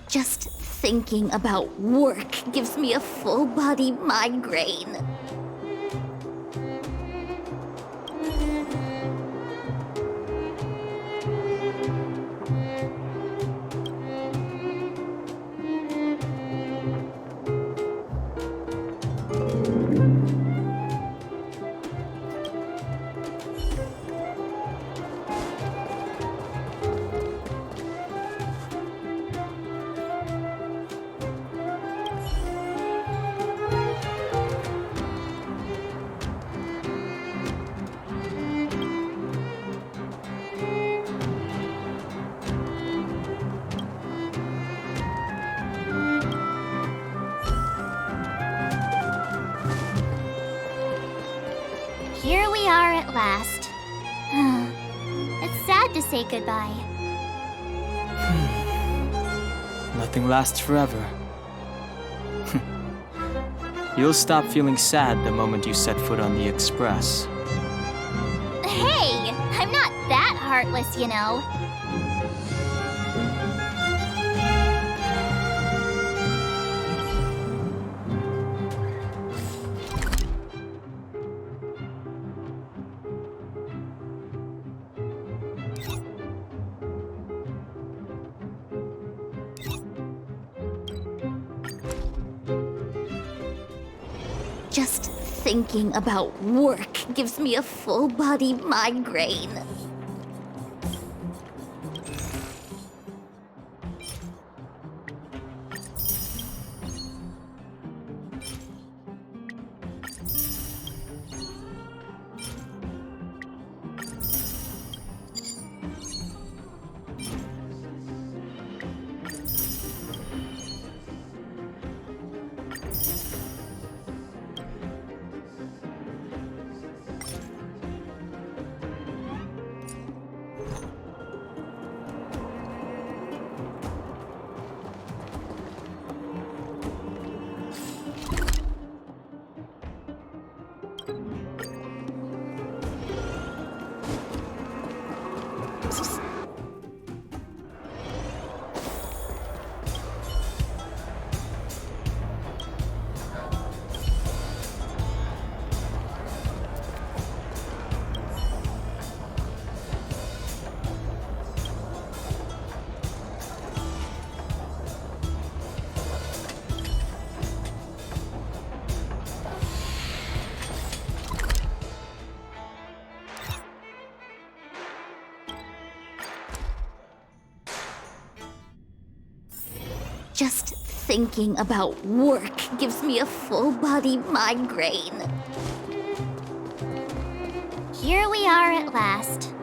Just thinking about work gives me a full-body migraine. Here we are at last. It's sad to say goodbye. Nothing lasts forever. You'll stop feeling sad the moment you set foot on the Express. Hey, I'm not that heartless, you know. Just thinking about work gives me a full-body migraine. Just thinking about work gives me a full-body migraine. Here we are at last.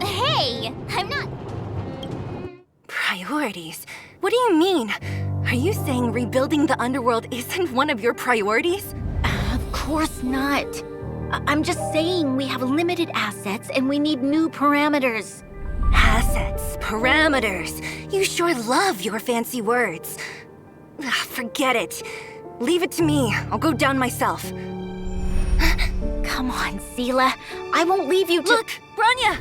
Hey, I'm not... Priorities? What do you mean? Are you saying rebuilding the underworld isn't one of your priorities? Of course not. I'm just saying we have limited assets and we need new parameters. Assets, parameters. You sure love your fancy words. Forget it. Leave it to me. I'll go down myself. Come on, Seela. I won't leave you to— Look, Branya!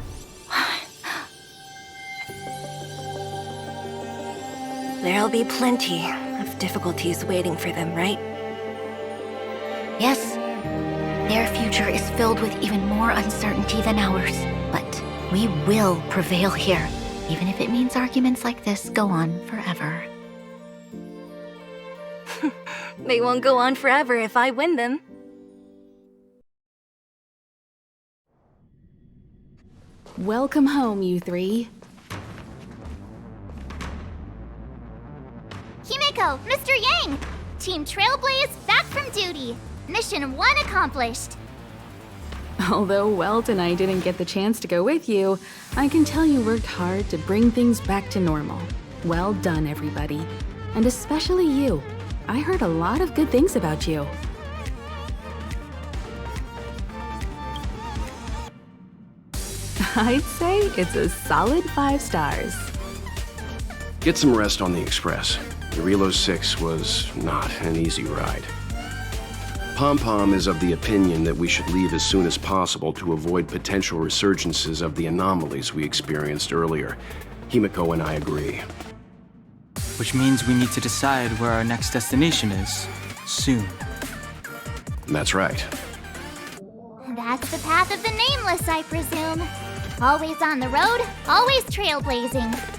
There'll be plenty of difficulties waiting for them, right? Yes, their future is filled with even more uncertainty than ours. But we will prevail here, even if it means arguments like this go on forever. They won't go on forever if I win them. Welcome home, you three. Himeko, Mr. Yang! Team Trailblaze back from duty. Mission 1 accomplished. Although Welt and I didn't get the chance to go with you, I can tell you worked hard to bring things back to normal. Well done, everybody. And especially you. I heard a lot of good things about you. I'd say it's a solid 5 stars. Get some rest on the Express. Jarilo-VI was not an easy ride. Pom-Pom is of the opinion that we should leave as soon as possible to avoid potential resurgences of the anomalies we experienced earlier. Himiko and I agree. Which means we need to decide where our next destination is. Soon. That's right. That's the path of the nameless, I presume. Always on the road, always trailblazing.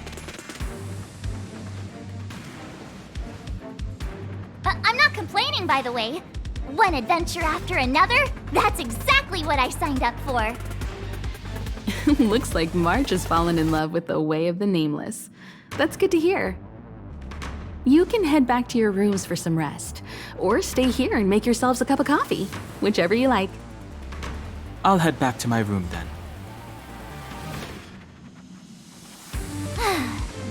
I'm not complaining, by the way. One adventure after another, that's exactly what I signed up for. Looks like March has fallen in love with the way of the nameless. That's good to hear. You can head back to your rooms for some rest, or stay here and make yourselves a cup of coffee, whichever you like. I'll head back to my room then.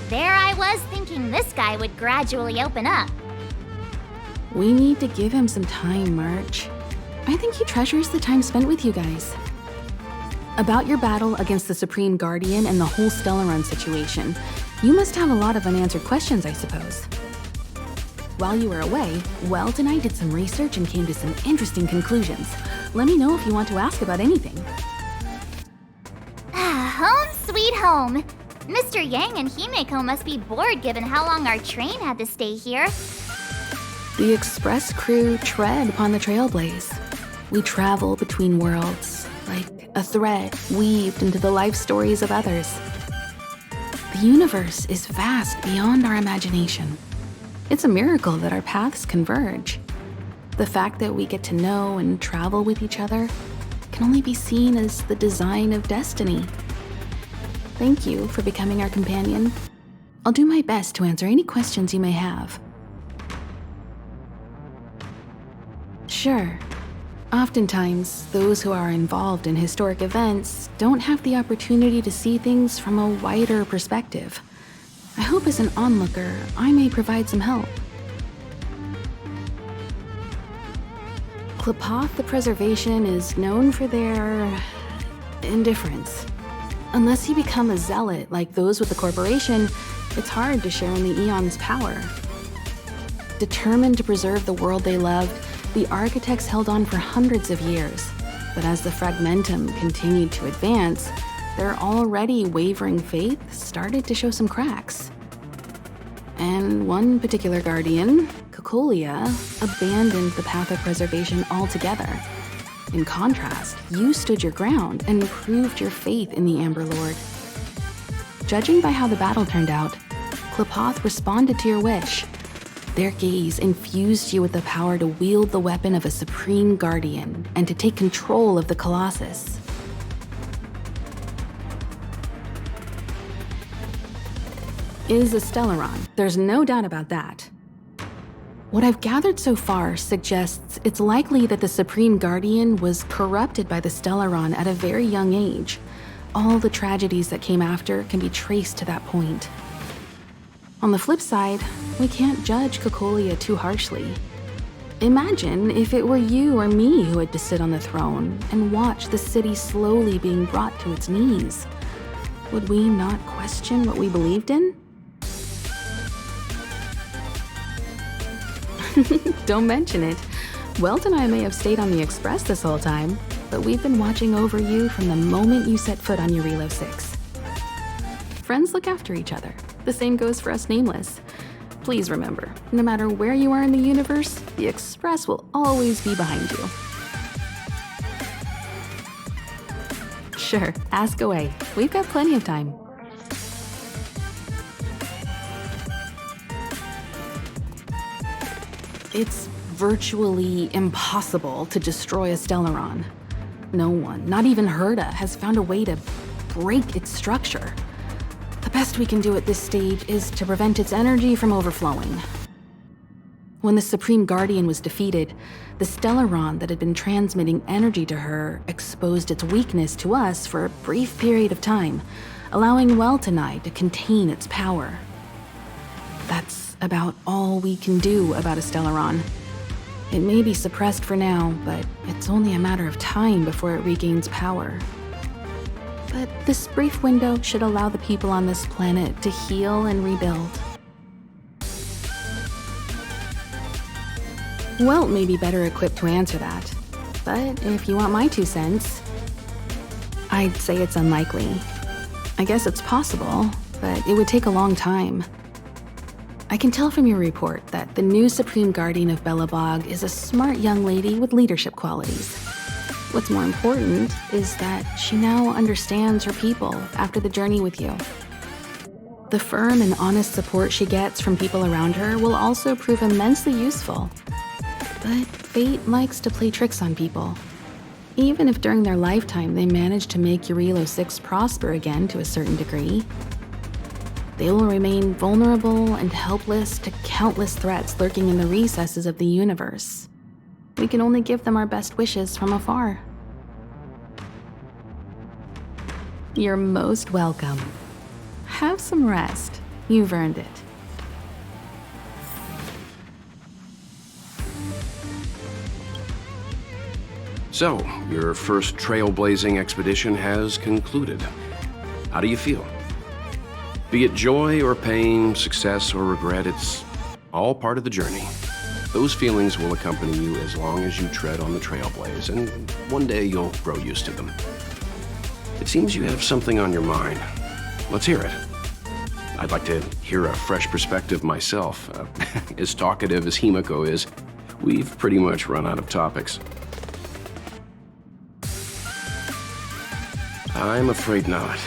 There I was thinking this guy would gradually open up. We need to give him some time, March. I think he treasures the time spent with you guys. About your battle against the Supreme Guardian and the whole Stellaron situation, you must have a lot of unanswered questions, I suppose. While you were away, Welt and I did some research and came to some interesting conclusions. Let me know if you want to ask about anything. Home sweet home. Mr. Yang and Himeko must be bored given how long our train had to stay here. The Express crew tread upon the trailblaze. We travel between worlds, like a thread weaved into the life stories of others. The universe is vast beyond our imagination. It's a miracle that our paths converge. The fact that we get to know and travel with each other can only be seen as the design of destiny. Thank you for becoming our companion. I'll do my best to answer any questions you may have. Sure. Oftentimes, those who are involved in historic events don't have the opportunity to see things from a wider perspective. I hope as an onlooker, I may provide some help. Klapoth the Preservation is known for their indifference. Unless you become a zealot like those with the corporation, it's hard to share in the Eon's power. Determined to preserve the world they loved, the architects held on for hundreds of years. But as the fragmentum continued to advance, their already wavering faith started to show some cracks. And one particular guardian, Cocolia, abandoned the path of preservation altogether. In contrast, you stood your ground and proved your faith in the Amber Lord. Judging by how the battle turned out, Klapoth responded to your wish. Their gaze infused you with the power to wield the weapon of a supreme guardian and to take control of the Colossus. Is a Stellaron, there's no doubt about that. What I've gathered so far suggests it's likely that the Supreme Guardian was corrupted by the Stellaron at a very young age. All the tragedies that came after can be traced to that point. On the flip side, we can't judge Cocolia too harshly. Imagine if it were you or me who had to sit on the throne and watch the city slowly being brought to its knees. Would we not question what we believed in? Don't mention it. Welt and I may have stayed on the Express this whole time, but we've been watching over you from the moment you set foot on Jarilo-VI. Friends look after each other. The same goes for us Nameless. Please remember, no matter where you are in the universe, the Express will always be behind you. Sure, ask away. We've got plenty of time. It's virtually impossible to destroy a Stellaron. No one, not even Herta, has found a way to break its structure. The best we can do at this stage is to prevent its energy from overflowing. When the Supreme Guardian was defeated, the Stellaron that had been transmitting energy to her exposed its weakness to us for a brief period of time, allowing Welt and I to contain its power. That's about all we can do about a Stellaron. It may be suppressed for now, but it's only a matter of time before it regains power. But this brief window should allow the people on this planet to heal and rebuild. Welt may be better equipped to answer that, but if you want my 2 cents, I'd say it's unlikely. I guess it's possible, but it would take a long time. I can tell from your report that the new Supreme Guardian of Belobog is a smart young lady with leadership qualities. What's more important is that she now understands her people after the journey with you. The firm and honest support she gets from people around her will also prove immensely useful. But fate likes to play tricks on people. Even if during their lifetime they manage to make Jarilo-VI prosper again to a certain degree, they will remain vulnerable and helpless to countless threats lurking in the recesses of the universe. We can only give them our best wishes from afar. You're most welcome. Have some rest. You've earned it. So, your first trailblazing expedition has concluded. How do you feel? Be it joy or pain, success or regret, it's all part of the journey. Those feelings will accompany you as long as you tread on the trailblaze, and one day you'll grow used to them. It seems you have something on your mind. Let's hear it. I'd like to hear a fresh perspective myself. As talkative as Himiko is, we've pretty much run out of topics. I'm afraid not.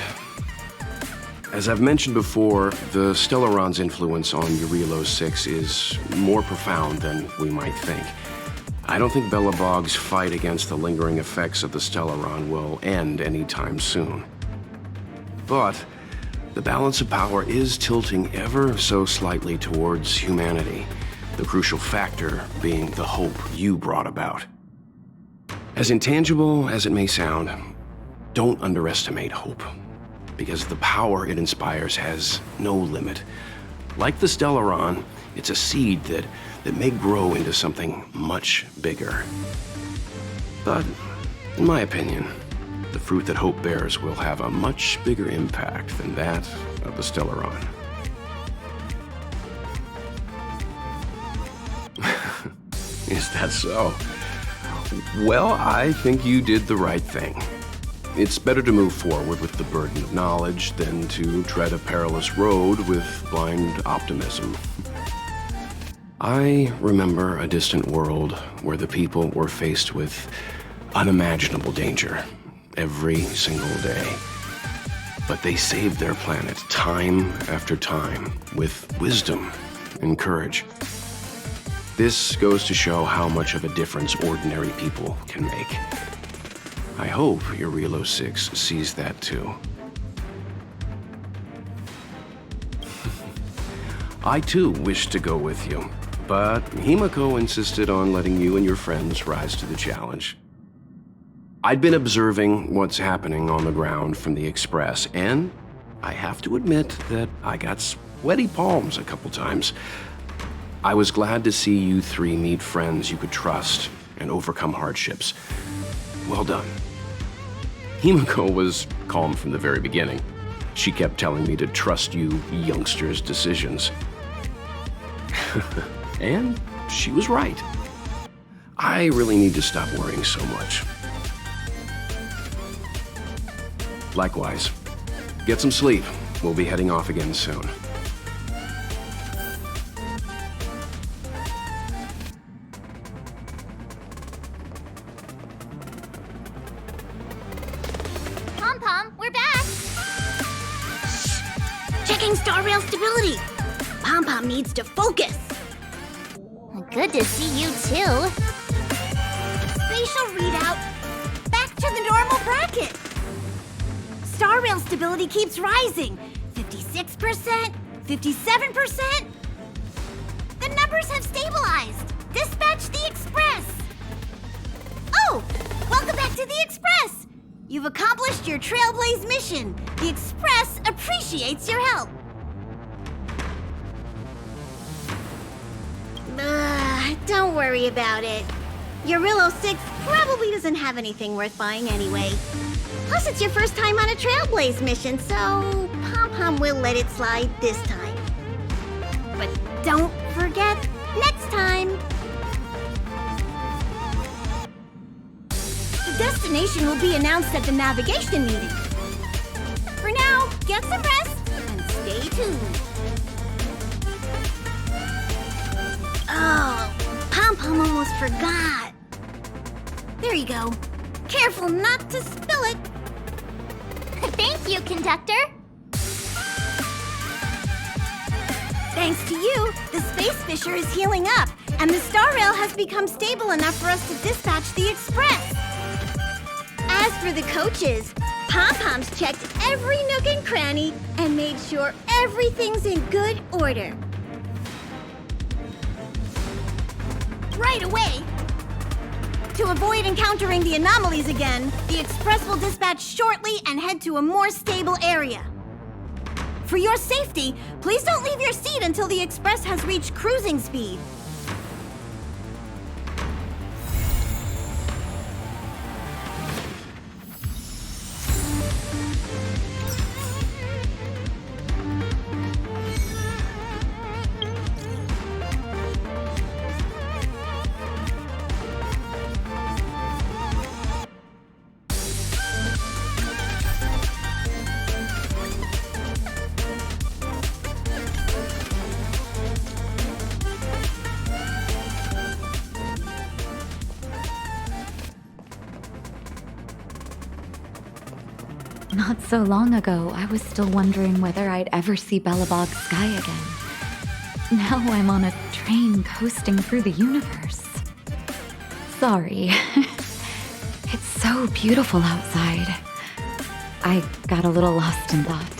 As I've mentioned before, the Stellaron's influence on Jarilo-VI is more profound than we might think. I don't think Belobog's fight against the lingering effects of the Stellaron will end anytime soon. But the balance of power is tilting ever so slightly towards humanity, the crucial factor being the hope you brought about. As intangible as it may sound, don't underestimate hope, because the power it inspires has no limit. Like the Stellaron, it's a seed that may grow into something much bigger. But, in my opinion, the fruit that hope bears will have a much bigger impact than that of the Stellaron. Is that so? Well, I think you did the right thing. It's better to move forward with the burden of knowledge than to tread a perilous road with blind optimism. I remember a distant world where the people were faced with unimaginable danger every single day. But they saved their planet time after time with wisdom and courage. This goes to show how much of a difference ordinary people can make. I hope Jarilo-VI sees that too. I too wish to go with you, but Himiko insisted on letting you and your friends rise to the challenge. I'd been observing what's happening on the ground from the Express, and I have to admit that I got sweaty palms a couple times. I was glad to see you three meet friends you could trust and overcome hardships. Well done. Himiko was calm from the very beginning. She kept telling me to trust you youngsters' decisions. And she was right. I really need to stop worrying so much. Likewise. Get some sleep. We'll be heading off again soon. We're back! Checking star rail stability. Pom-Pom needs to focus. Good to see you too. Spatial readout. Back to the normal bracket. Star rail stability keeps rising. 56%, 57%. The numbers have stabilized. Dispatch the Express. Oh, welcome back to the Express. You've accomplished your Trailblaze mission. The Express appreciates your help. Don't worry about it. Jarilo-VI probably doesn't have anything worth buying anyway. Plus, it's your first time on a Trailblaze mission, so Pom-Pom will let it slide this time. But don't forget, next time. The destination will be announced at the navigation meeting. For now, get some rest and stay Stay tuned. Oh, Pom-Pom almost forgot. There you go. Careful not to spill it. Thank you, conductor. Thanks to you, the Space Fisher is healing up, and the Star Rail has become stable enough for us to dispatch the Express. As for the coaches, Pom-Pom's checked every nook and cranny and made sure everything's in good order. Right away! To avoid encountering the anomalies again, the Express will dispatch shortly and head to a more stable area. For your safety, please don't leave your seat until the Express has reached cruising speed. Not so long ago, I was still wondering whether I'd ever see Belobog's sky again. Now I'm on a train coasting through the universe. Sorry. It's so beautiful outside. I got a little lost in thought.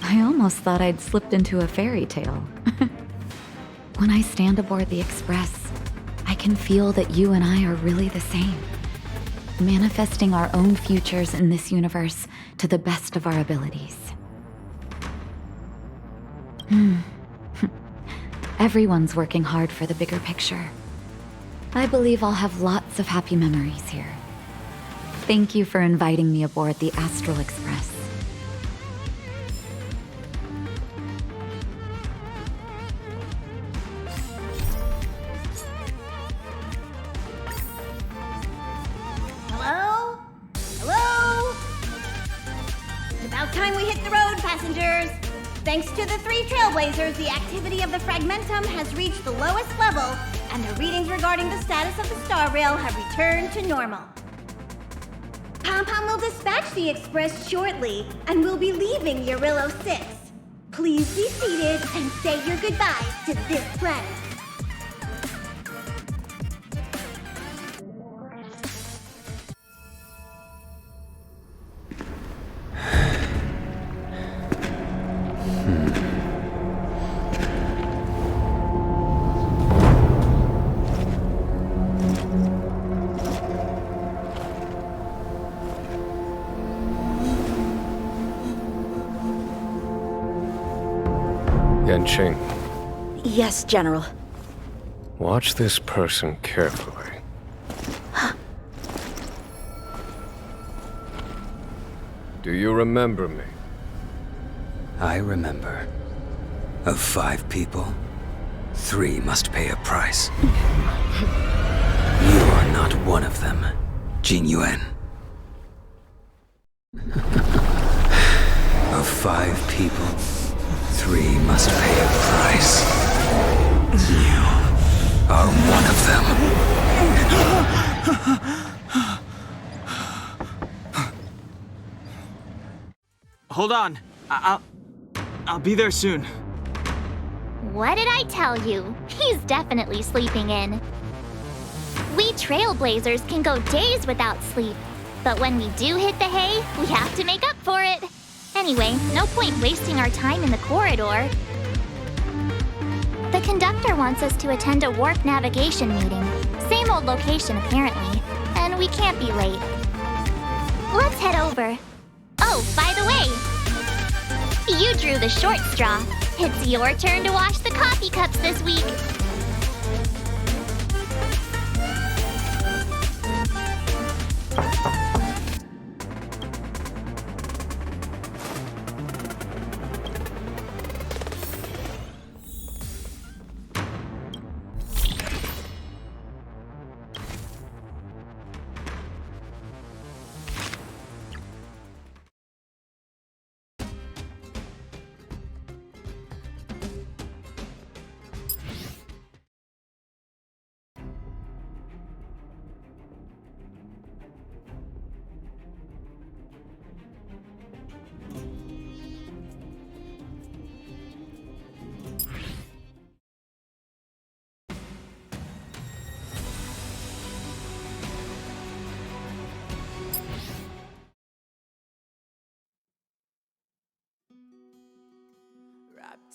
I almost thought I'd slipped into a fairy tale. When I stand aboard the Express, I can feel that you and I are really the same. Manifesting our own futures in this universe to the best of our abilities. Everyone's working hard for the bigger picture. I believe I'll have lots of happy memories here. Thank you for inviting me aboard the Astral Express. Hello? Hello? It's about time we hit the road, passengers. Thanks to the 3 Trailblazers, the activity of the Fragmentum has reached the lowest level, and the readings regarding the status of the Star Rail have returned to normal. Pom-Pom will dispatch the Express shortly, and we'll be leaving Jarilo-VI. Please be seated and say your goodbyes to this planet. Yanqing, Yes, General. watch this person carefully. Do you remember me? I remember. Of 5 people, 3 must pay a price. You are not one of them, Jin Yuan. Of 5 people, 3 must pay a price. You are one of them. Hold on. I'll be there soon. What did I tell you? He's definitely sleeping in. We Trailblazers can go days without sleep, but when we do hit the hay, we have to make up for it. Anyway, no point wasting our time in the corridor. The conductor wants us to attend a warp navigation meeting. Same old location, apparently, and we can't be late. Let's head over. Oh, by the way, you drew the short straw. It's your turn to wash the coffee cups this week.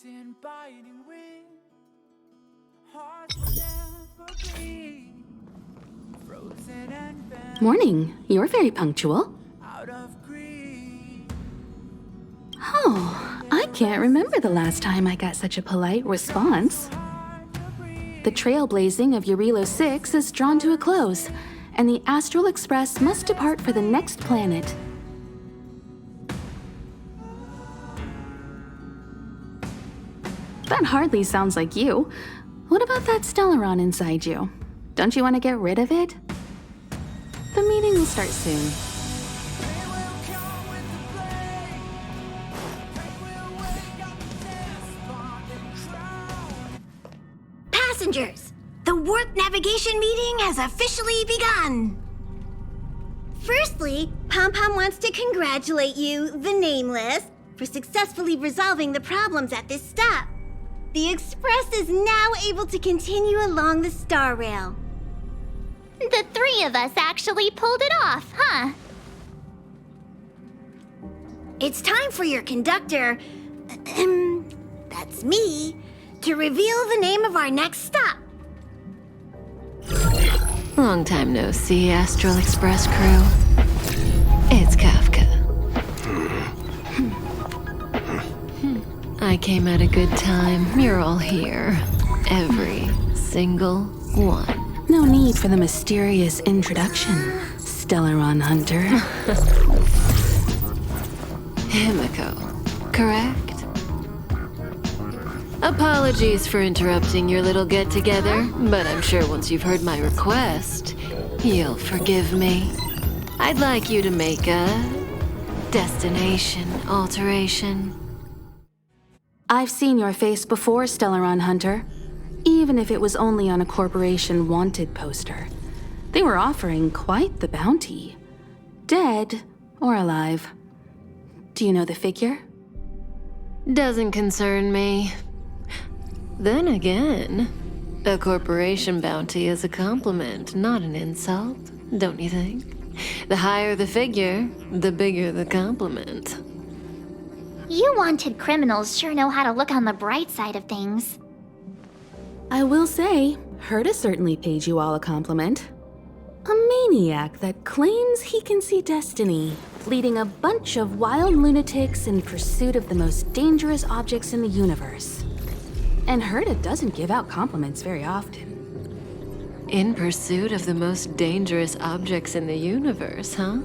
in biting wind, hearts will never breathe, frozen and bent Morning. You're very punctual. out of greed. Oh, I can't remember the last time I got such a polite response. The trailblazing of Jarilo-VI is drawn to a close, and the Astral Express must depart for the next planet. That hardly sounds like you. What about that Stellaron inside you? Don't you want to get rid of it? The meeting will start soon. Passengers, the warp navigation meeting has officially begun. Firstly, Pom-Pom wants to congratulate you, the Nameless, for successfully resolving the problems at this stop. The Express is now able to continue along the Star Rail. The three of us actually pulled it off, huh? It's time for your conductor, that's me, to reveal the name of our next stop. Long time no see, Astral Express crew. It's Kafka. I came at a good time. You're all here. Every single one. No need for the mysterious introduction, Stellaron Hunter. Himiko, correct? Apologies for interrupting your little get-together, but I'm sure once you've heard my request, you'll forgive me. I'd like you to make a destination alteration. I've seen your face before, Stellaron Hunter. Even if it was only on a corporation wanted poster. They were offering quite the bounty. Dead or alive. Do you know the figure? Doesn't concern me. Then again, a corporation bounty is a compliment, not an insult, don't you think? The higher the figure, the bigger the compliment. You wanted criminals sure know how to look on the bright side of things. I will say, Herta certainly paid you all a compliment. A maniac that claims he can see destiny, leading a bunch of wild lunatics in pursuit of the most dangerous objects in the universe. And Herta doesn't give out compliments very often. In pursuit of the most dangerous objects in the universe, huh?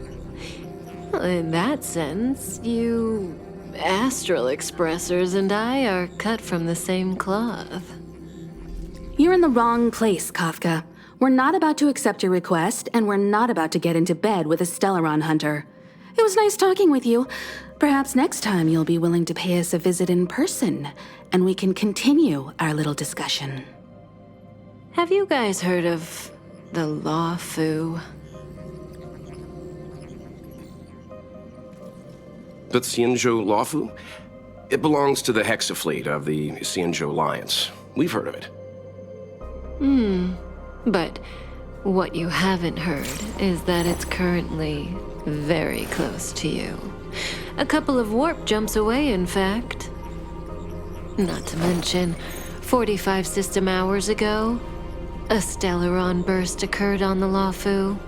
Well, in that sense, you Astral Expressers and I are cut from the same cloth. You're in the wrong place, Kafka. We're not about to accept your request, and we're not about to get into bed with a Stellaron Hunter. It was nice talking with you. Perhaps next time you'll be willing to pay us a visit in person, and we can continue our little discussion. Have you guys heard of the Law-Fu? The Xianzhou Lawfu? It belongs to the Hexafleet of the Xianzhou Alliance. We've heard of it. But what you haven't heard is that it's currently very close to you. A couple of warp jumps away, in fact. Not to mention, 45 system hours ago, a Stellaron burst occurred on the Law-Fu.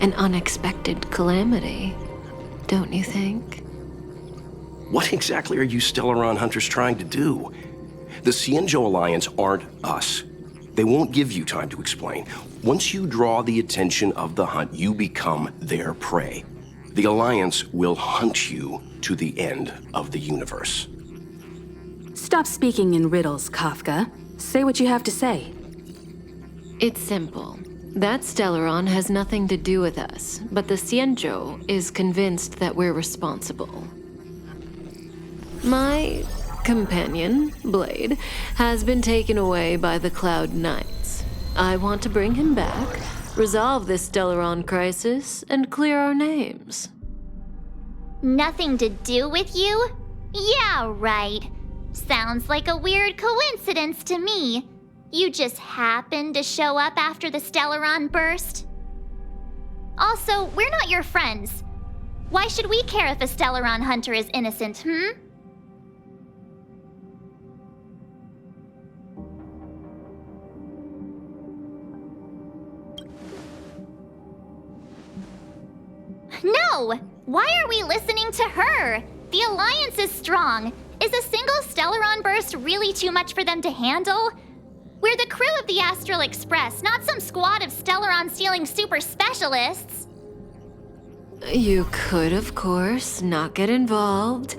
An unexpected calamity, don't you think? What exactly are you Stellaron hunters trying to do? The Xianzhou Alliance aren't us. They won't give you time to explain. Once you draw the attention of the hunt, you become their prey. The Alliance will hunt you to the end of the universe. Stop speaking in riddles, Kafka. Say what you have to say. It's simple. That Stellaron has nothing to do with us, but the Xianzhou is convinced that we're responsible. My companion, Blade, has been taken away by the Cloud Knights. I want to bring him back, resolve this Stellaron crisis, and clear our names. Nothing to do with you? Yeah, right. Sounds like a weird coincidence to me. You just happened to show up after the Stellaron burst? Also, we're not your friends. Why should we care if a Stellaron hunter is innocent, No! Why are we listening to her? The Alliance is strong. Is a single Stellaron burst really too much for them to handle? We're the crew of the Astral Express, not some squad of Stellaron-stealing super specialists. You could, of course, not get involved.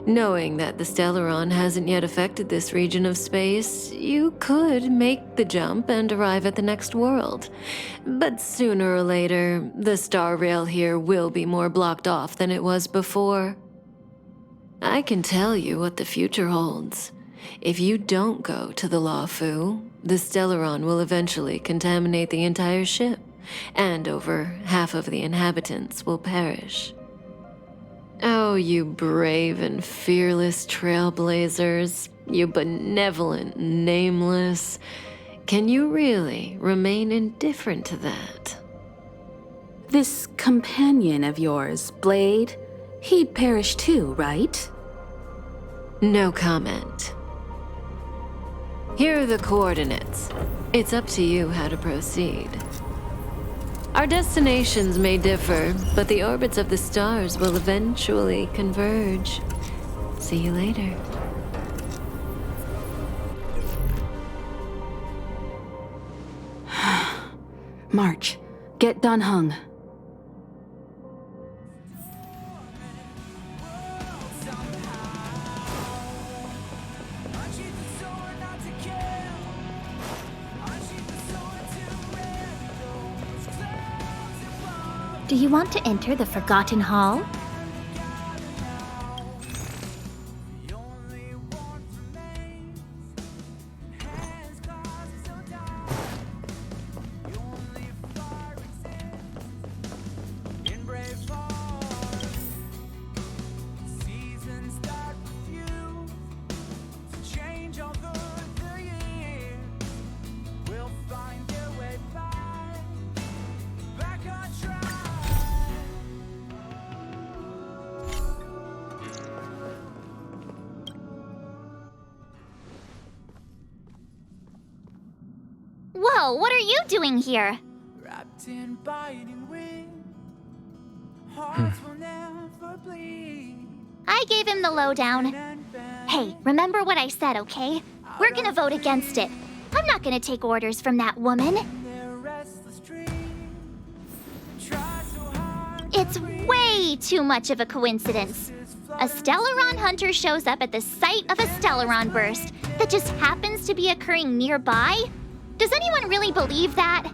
Knowing that the Stellaron hasn't yet affected this region of space, you could make the jump and arrive at the next world. But sooner or later, the star rail here will be more blocked off than it was before. I can tell you what the future holds. If you don't go to the Lawfu, the Stellaron will eventually contaminate the entire ship, and over half of the inhabitants will perish. Oh, you brave and fearless trailblazers, you benevolent nameless. Can you really remain indifferent to that? This companion of yours, Blade, he'd perish too, right? No comment. Here are the coordinates. It's up to you how to proceed. Our destinations may differ, but the orbits of the stars will eventually converge. See you later. March, get Dan Heng. Do you want to enter the Forgotten Hall? Whoa, what are you doing here? Wrapped in biting wind, hearts will never bleed. I gave him the lowdown. Hey, remember what I said, okay? We're gonna vote against it. I'm not gonna take orders from that woman. Their restless dreams, try so hard. It's way too much of a coincidence. A Stellaron hunter shows up at the site of a Stellaron burst that just happens to be occurring nearby? Does anyone really believe that?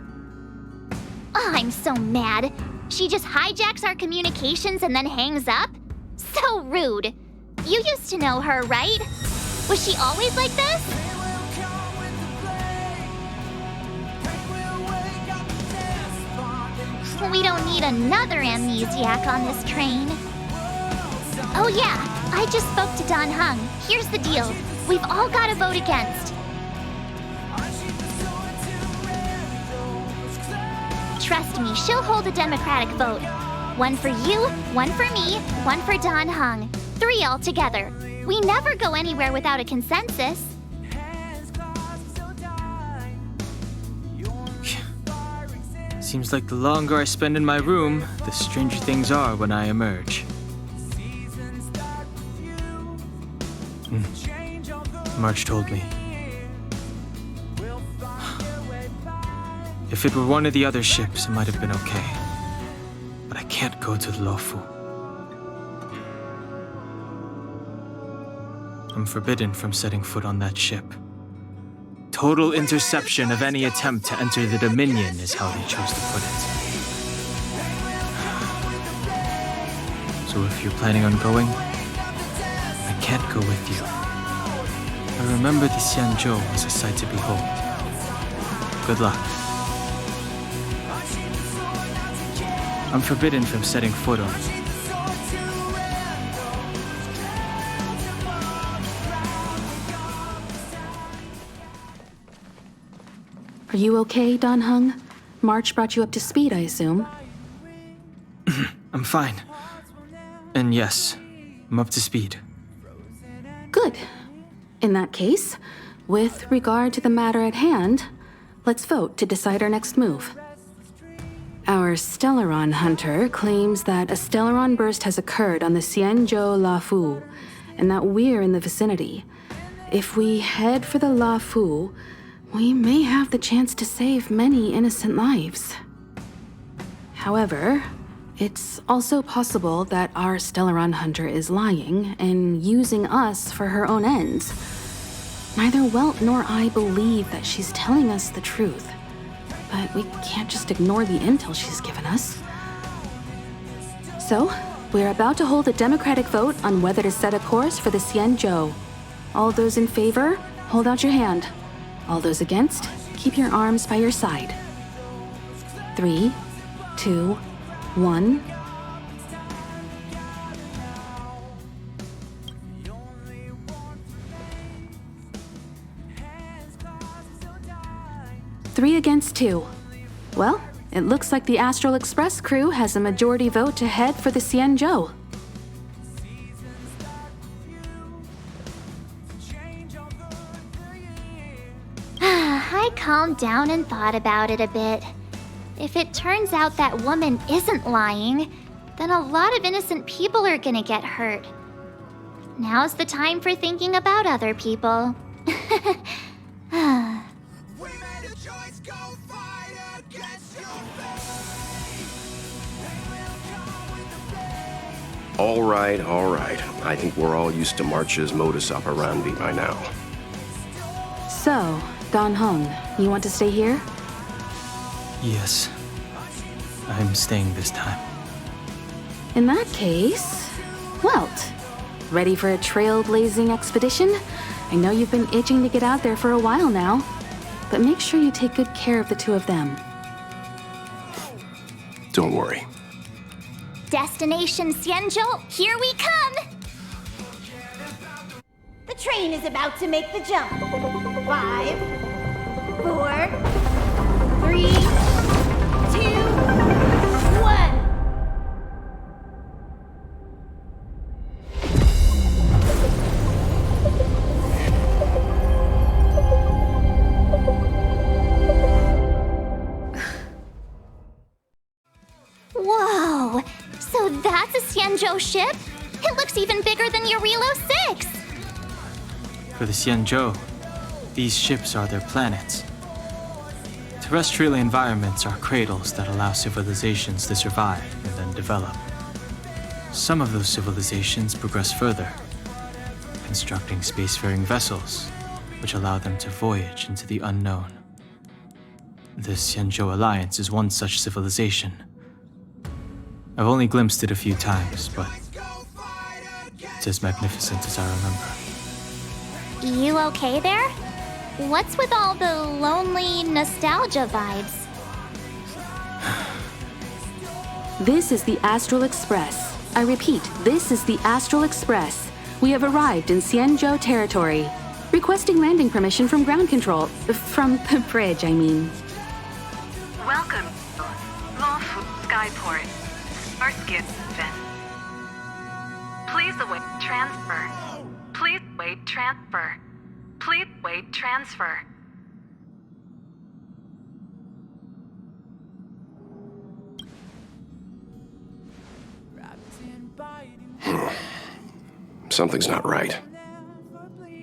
Oh, I'm so mad. She just hijacks our communications and then hangs up? So rude. You used to know her, right? Was she always like this? They will come with the blade. They will wake up despondent. We don't need another amnesiac on this train. Oh yeah, I just spoke to Dan Heng. Here's the deal. We've all got to vote against. Trust me, she'll hold a democratic vote. One for you, one for me, one for Dan Heng. 3 altogether. We never go anywhere without a consensus. Seems like the longer I spend in my room, the stranger things are when I emerge. March told me. If it were one of the other ships, it might have been okay. But I can't go to the Lawfu. I'm forbidden from setting foot on that ship. Total interception of any attempt to enter the Dominion is how they chose to put it. So if you're planning on going, I can't go with you. I remember the Xianzhou as a sight to behold. Good luck. I'm forbidden from setting foot on it. Are you okay, Dan Heng? March brought you up to speed, I assume. I'm fine. And yes, I'm up to speed. Good. In that case, with regard to the matter at hand, let's vote to decide our next move. Our Stellaron hunter claims that a Stellaron burst has occurred on the Jarilo-VI, and that we're in the vicinity. If we head for the LaFu, we may have the chance to save many innocent lives. However, it's also possible that our Stellaron hunter is lying and using us for her own ends. Neither Welt nor I believe that she's telling us the truth, but we can't just ignore the intel she's given us. So, we're about to hold a democratic vote on whether to set a course for the Xianzhou. All those in favor, hold out your hand. All those against, keep your arms by your side. 3, 2, 1. Three against 2. Well, it looks like the Astral Express crew has a majority vote to head for the Xianzhou. I calmed down and thought about it a bit. If it turns out that woman isn't lying, then a lot of innocent people are gonna get hurt. Now's the time for thinking about other people. All right, all right. I think we're all used to March's modus operandi by now. So, Don Hong, you want to stay here? Yes. I'm staying this time. In that case, Welt, ready for a trailblazing expedition? I know you've been itching to get out there for a while now, but make sure you take good care of the two of them. Don't worry. Destination Xianzhou, here we come! The train is about to make the jump. 5, 4, 3, 2, 1. Whoa! So that's a Xianzhou ship? It looks even bigger than Jarilo-VI! For the Xianzhou, these ships are their planets. Terrestrial environments are cradles that allow civilizations to survive and then develop. Some of those civilizations progress further, constructing spacefaring vessels, which allow them to voyage into the unknown. The Xianzhou Alliance is one such civilization. I've only glimpsed it a few times, but it's as magnificent as I remember. You okay there? What's with all the lonely nostalgia vibes? This is the Astral Express. I repeat, this is the Astral Express. We have arrived in Xianzhou territory. Requesting landing permission from ground control. From the bridge, I mean. Welcome, LaFu Skyport. Starskip Vent. Please await transfer. Please wait transfer. Please wait transfer. Something's not right.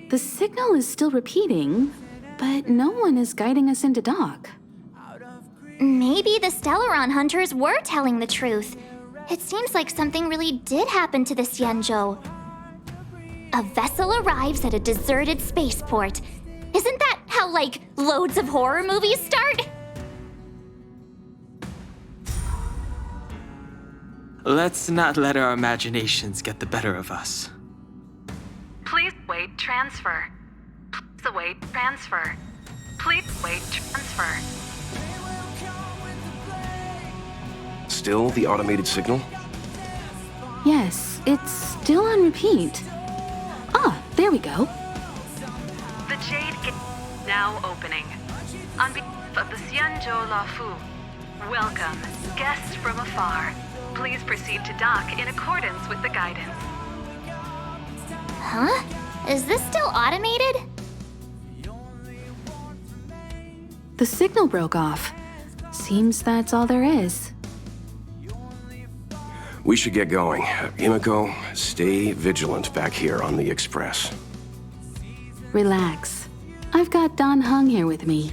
The signal is still repeating, but no one is guiding us into dock. Maybe the Stellaron hunters were telling the truth. It seems like something really did happen to the Xianzhou. A vessel arrives at a deserted spaceport. Isn't that how, like, loads of horror movies start? Let's not let our imaginations get the better of us. Please wait transfer. Please await transfer. Please wait transfer. Still the automated signal? Yes, it's still on repeat. Ah, there we go. The Jade Gate now opening. On behalf of the Xianzhou LaFu, welcome, guests from afar. Please proceed to dock in accordance with the guidance. Huh? Is this still automated? The signal broke off. Seems that's all there is. We should get going. Himiko, stay vigilant back here on the Express. Relax. I've got Don Hung here with me.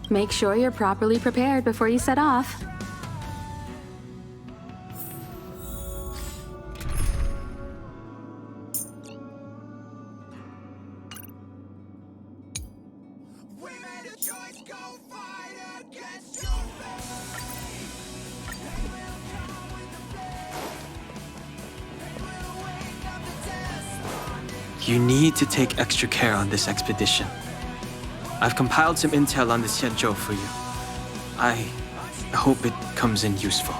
Make sure you're properly prepared before you set off. We made a choice, go fight against your fate. They will come with the blade. They will wake up the test. You need to take extra care on this expedition. I've compiled some intel on the Xianzhou for you. I hope it comes in useful.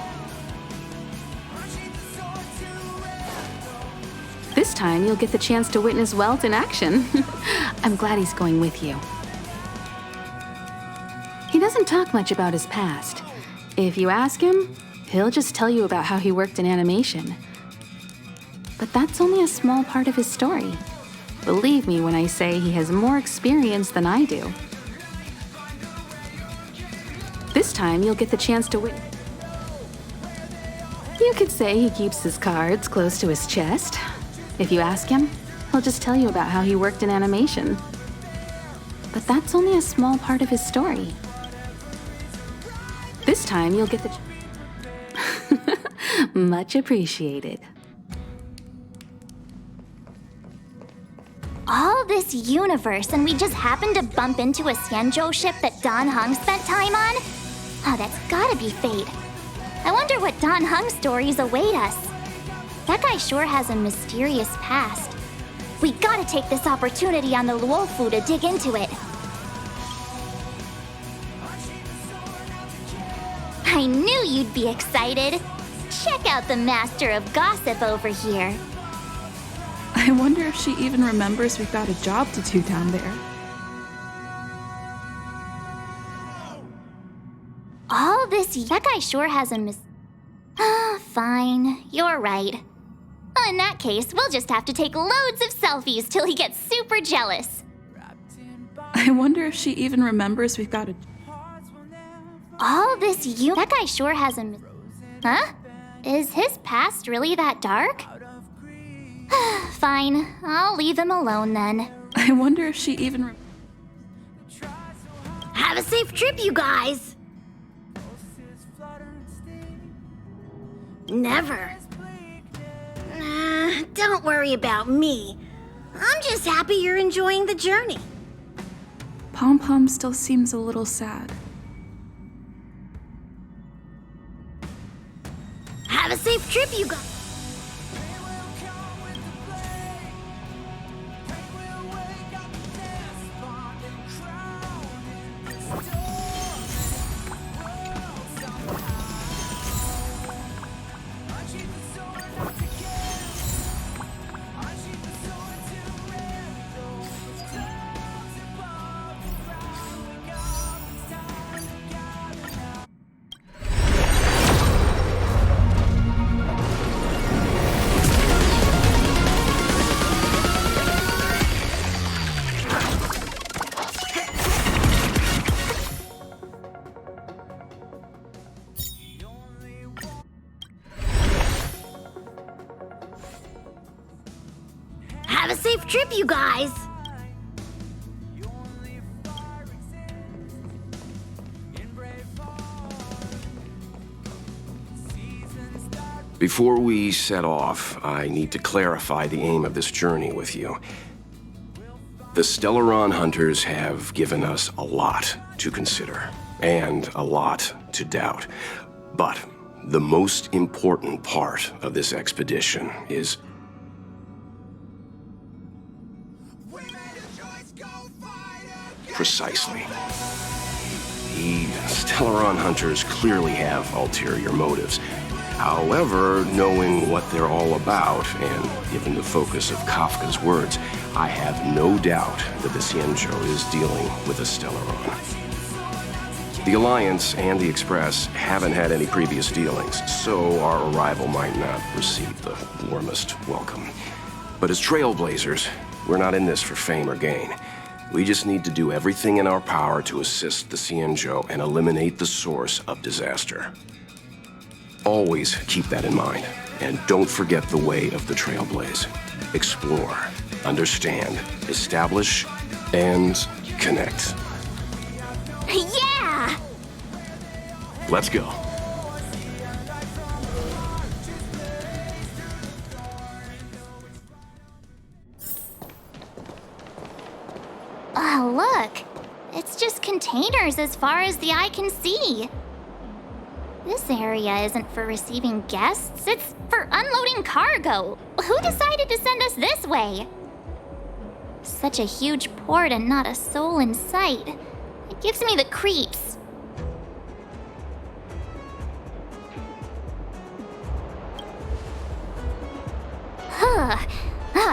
This time, you'll get the chance to witness Welt in action. I'm glad he's going with you. He doesn't talk much about his past. If you ask him, he'll just tell you about how he worked in animation. But that's only a small part of his story. Believe me when I say he has more experience than I do. This time, you'll get the chance to witness. You could say he keeps his cards close to his chest. If you ask him, he'll just tell you about how he worked in animation. But that's only a small part of his story. This time, you'll get the... Much appreciated. All this universe, and we just happened to bump into a Xianzhou ship that Don Hung spent time on? Oh, that's gotta be fate. I wonder what Don Hung stories await us. That guy sure has a mysterious past. We gotta take this opportunity on the Luofu to dig into it. I knew you'd be excited. Check out the master of gossip over here. I wonder if she even remembers we've got a job to do down there. All this... That guy sure has a Fine, you're right. In that case, we'll just have to take loads of selfies till he gets super jealous. I wonder if she even remembers we've got a... All this That guy sure has a... Huh? Is his past really that dark? Fine, I'll leave him alone then. I wonder if she even... Have a safe trip, you guys! Never. Don't worry about me. I'm just happy you're enjoying the journey. Pom Pom still seems a little sad. Have a safe trip, you guys. Have a safe trip, you guys! Before we set off, I need to clarify the aim of this journey with you. The Stellaron hunters have given us a lot to consider, and a lot to doubt. But the most important part of this expedition is... Precisely. The Stellaron hunters clearly have ulterior motives. However, knowing what they're all about, and given the focus of Kafka's words, I have no doubt that the Xianzhou is dealing with a Stellaron. The Alliance and the Express haven't had any previous dealings, so our arrival might not receive the warmest welcome. But as trailblazers, we're not in this for fame or gain. We just need to do everything in our power to assist the Xianzhou and eliminate the source of disaster. Always keep that in mind. And don't forget the way of the Trailblaze. Explore, understand, establish, and connect. Yeah! Let's go. Oh, look. It's just containers as far as the eye can see. This area isn't for receiving guests, it's for unloading cargo. Who decided to send us this way? Such a huge port and not a soul in sight. It gives me the creeps.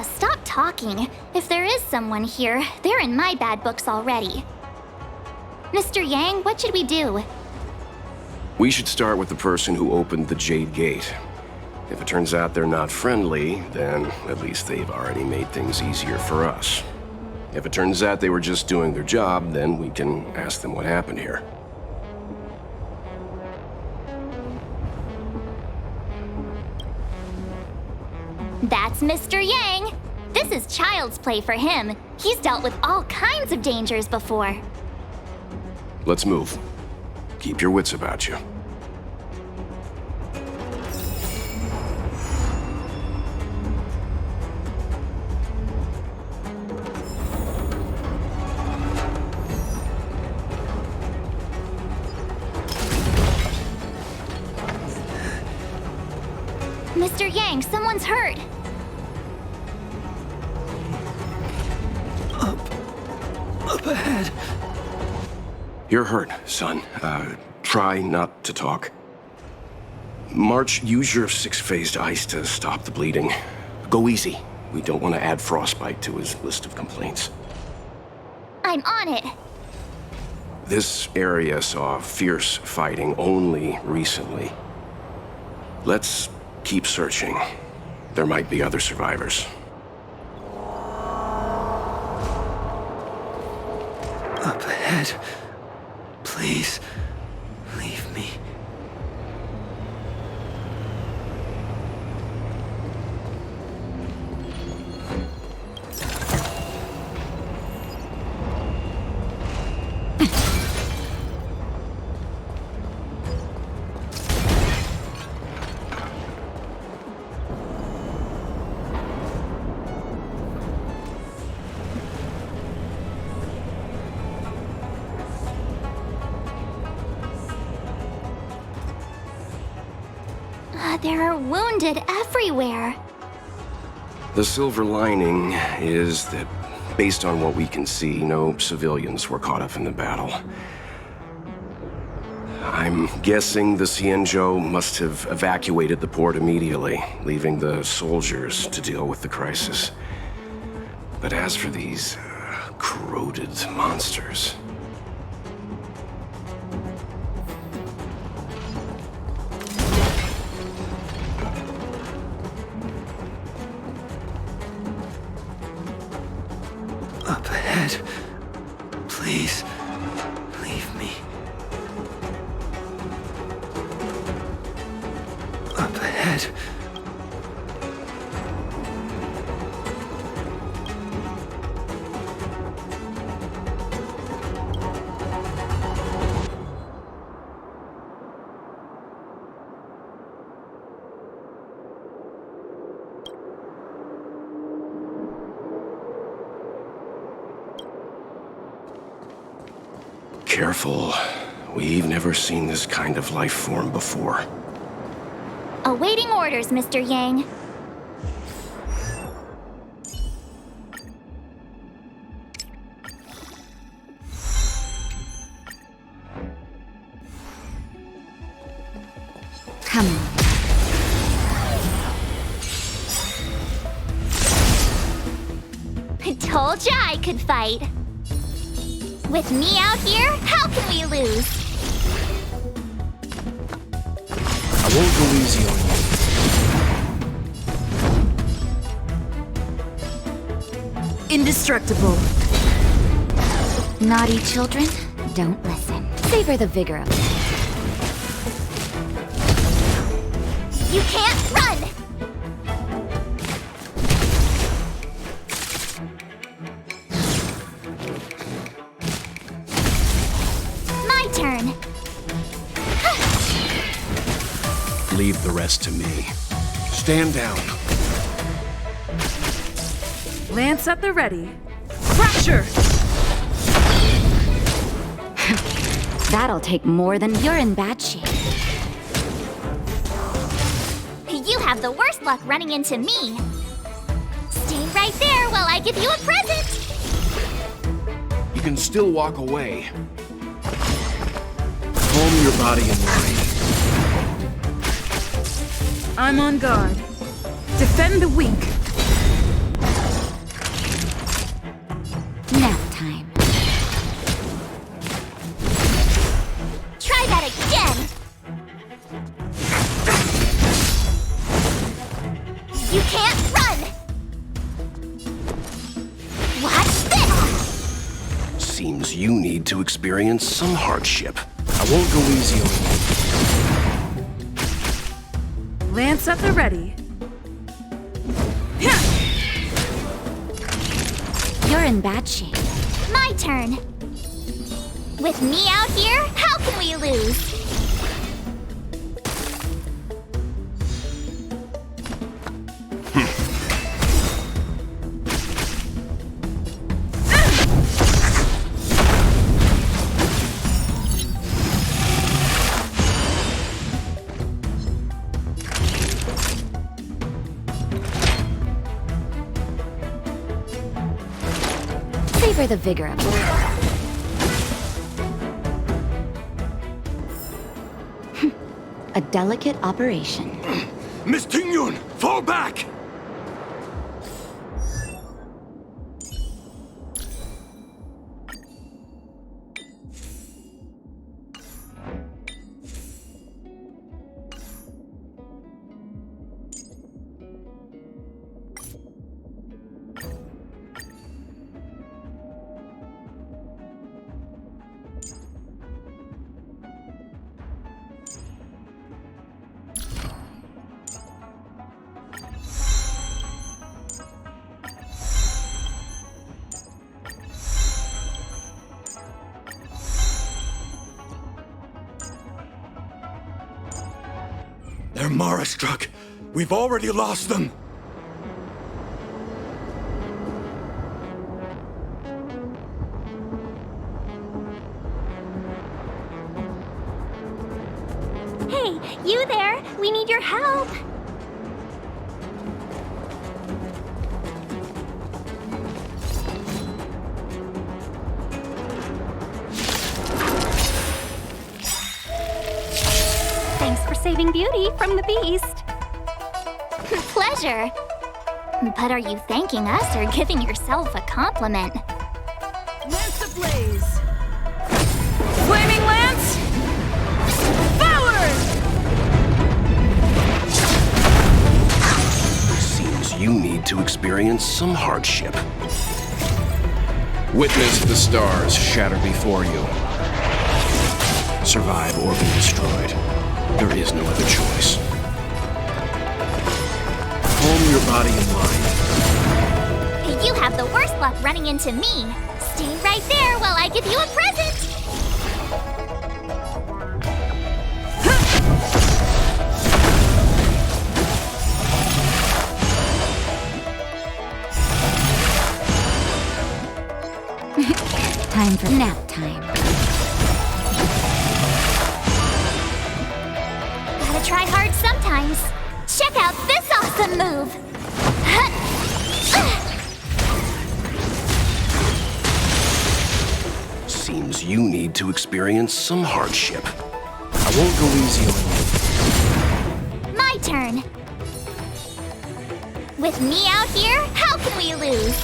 Stop talking. If there is someone here, they're in my bad books already. Mr. Yang, what should we do? We should start with the person who opened the Jade Gate. If it turns out they're not friendly, then at least they've already made things easier for us. If it turns out they were just doing their job, then we can ask them what happened here. That's Mr. Yang. This is child's play for him. He's dealt with all kinds of dangers before. Let's move. Keep your wits about you. Mr. Yang, someone's hurt. Up ahead. You're hurt, son. Try not to talk. March, use your six-phased ice to stop the bleeding. Go easy. We don't want to add frostbite to his list of complaints. I'm on it. This area saw fierce fighting only recently. Let's keep searching. There might be other survivors. Up ahead. Please, leave me. There are wounded everywhere. The silver lining is that, based on what we can see, no civilians were caught up in the battle. I'm guessing the Xianzhou must have evacuated the port immediately, leaving the soldiers to deal with the crisis. But as for these corroded monsters... Up ahead. Please, leave me. Up ahead. Careful. We've never seen this kind of life form before. Awaiting orders, Mr. Yang. Come on. I told ya I could fight. With me out here, how can we lose? I won't go easy on you. Indestructible. Naughty children, don't listen. Savor the vigor of life. You can't run! My turn. Leave the rest to me. Stand down. Lance at the ready. Fracture! That'll take more than you're in bad shape. You have the worst luck running into me. Stay right there while I give you a present. You can still walk away. Calm your body and mind. I'm on guard. Defend the weak. Nap time. Try that again. You can't run. Watch this. Seems you need to experience some hardship. I won't go easy on you. Lance at the ready. You're in bad shape. My turn. With me out here, how can we lose? Savor the vigor of life. A delicate operation. Miss Tingyun, fall back! They're Mara struck. We've already lost them. Hey, you there? We need your help. Thanks for saving Beauty from the beast. Pleasure. But are you thanking us or giving yourself a compliment? Lance ablaze! Flaming Lance! Forward! Seems you need to experience some hardship. Witness the stars shatter before you. Survive or be destroyed. There is no other choice. Calm your body and mind. You have the worst luck running into me. Stay right there while I give you a present. Time for nap time. Gotta try hard sometimes. Check out this awesome move. Seems you need to experience some hardship. I won't go easy on you. My turn. With me out here, how can we lose?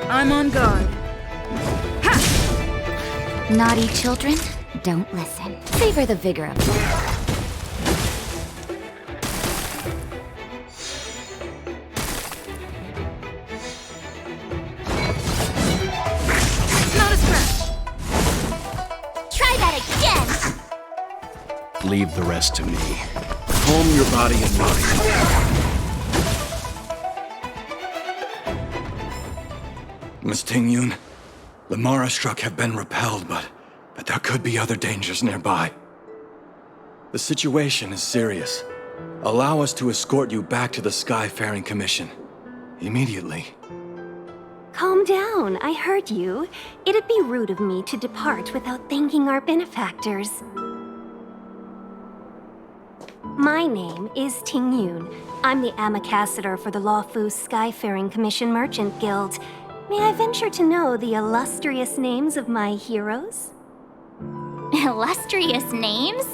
I'm on guard. Naughty children, don't listen. Savor the vigor of life. Leave the rest to me. Calm your body and mind. Miss Ting-Yun, the Mara struck have been repelled, but there could be other dangers nearby. The situation is serious. Allow us to escort you back to the Skyfaring Commission. Immediately. Calm down, I heard you. It'd be rude of me to depart without thanking our benefactors. My name is Ting-Yun. I'm the ambassador for the Lawfu Skyfaring Commission Merchant Guild. May I venture to know the illustrious names of my heroes? Illustrious names?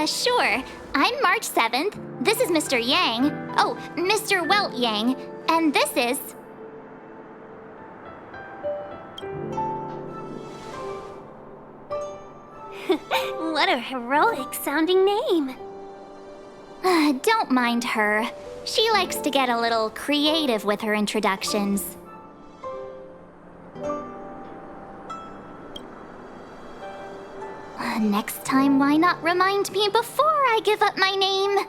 Sure. I'm March 7th. This is Mr. Yang. Oh, Mr. Welt Yang. And this is... What a heroic-sounding name. Don't mind her. She likes to get a little creative with her introductions. Next time, why not remind me before I give up my name?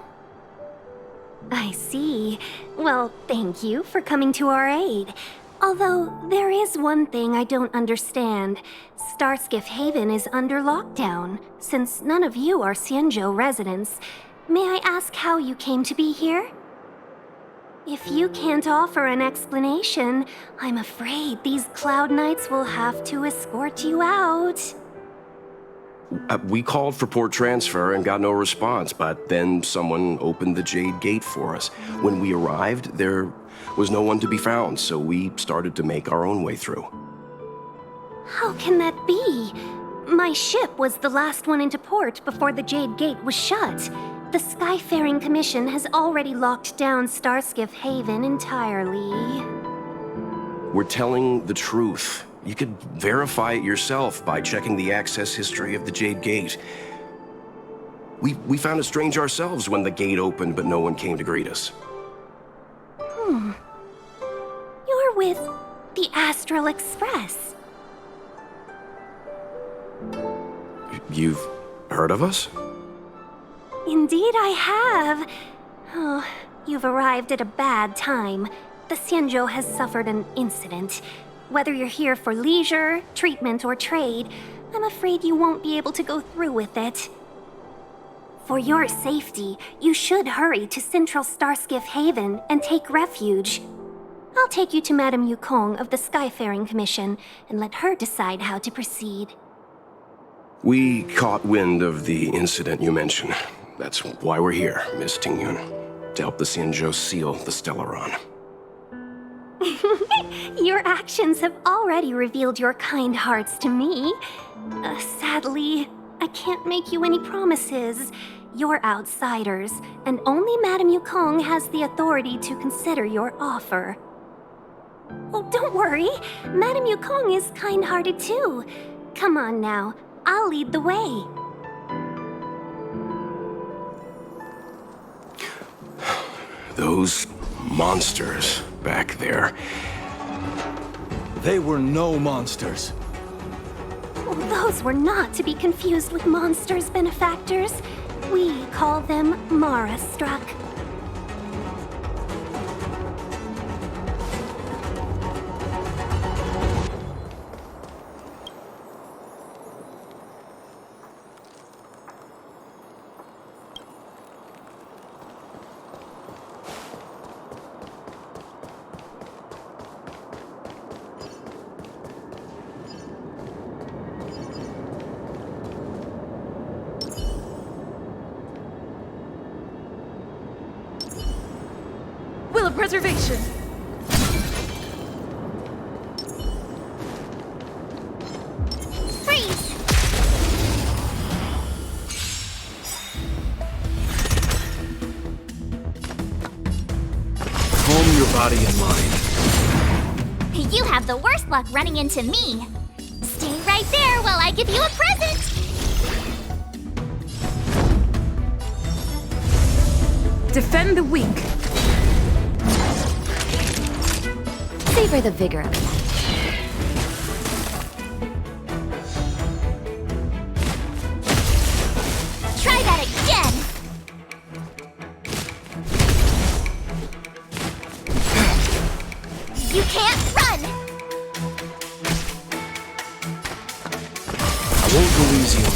I see. Well, thank you for coming to our aid. Although, there is one thing I don't understand. Starskiff Haven is under lockdown. Since none of you are Xianzhou residents, may I ask how you came to be here? If you can't offer an explanation, I'm afraid these Cloud Knights will have to escort you out. We called for port transfer and got no response, but then someone opened the Jade Gate for us. When we arrived, there was no one to be found, so we started to make our own way through. How can that be? My ship was the last one into port before the Jade Gate was shut. The Skyfaring Commission has already locked down Starskiff Haven entirely. We're telling the truth. You could verify it yourself by checking the access history of the Jade Gate. We found it strange ourselves when the gate opened, but no one came to greet us. You're with the Astral Express. You've heard of us? Indeed I have. Oh, you've arrived at a bad time. The Xianzhou has suffered an incident. Whether you're here for leisure, treatment, or trade, I'm afraid you won't be able to go through with it. For your safety, you should hurry to Central Starskiff Haven and take refuge. I'll take you to Madame Yukong of the Skyfaring Commission and let her decide how to proceed. We caught wind of the incident you mentioned. That's why we're here, Miss Ting-Yun, to help the Xianzhou seal the Stellaron. Your actions have already revealed your kind hearts to me. Sadly, I can't make you any promises. You're outsiders, and only Madame Yukong has the authority to consider your offer. Oh, don't worry. Madame Yukong is kind-hearted too. Come on now, I'll lead the way. Those monsters back there. They were no monsters. Those were not to be confused with monsters, benefactors. We call them Mara-struck. Will of preservation! Freeze! Calm your body and mind. You have the worst luck running into me. Stay right there while I give you a present! Defend the weak. Savor the vigor of it. Try You can't run! I won't go easy on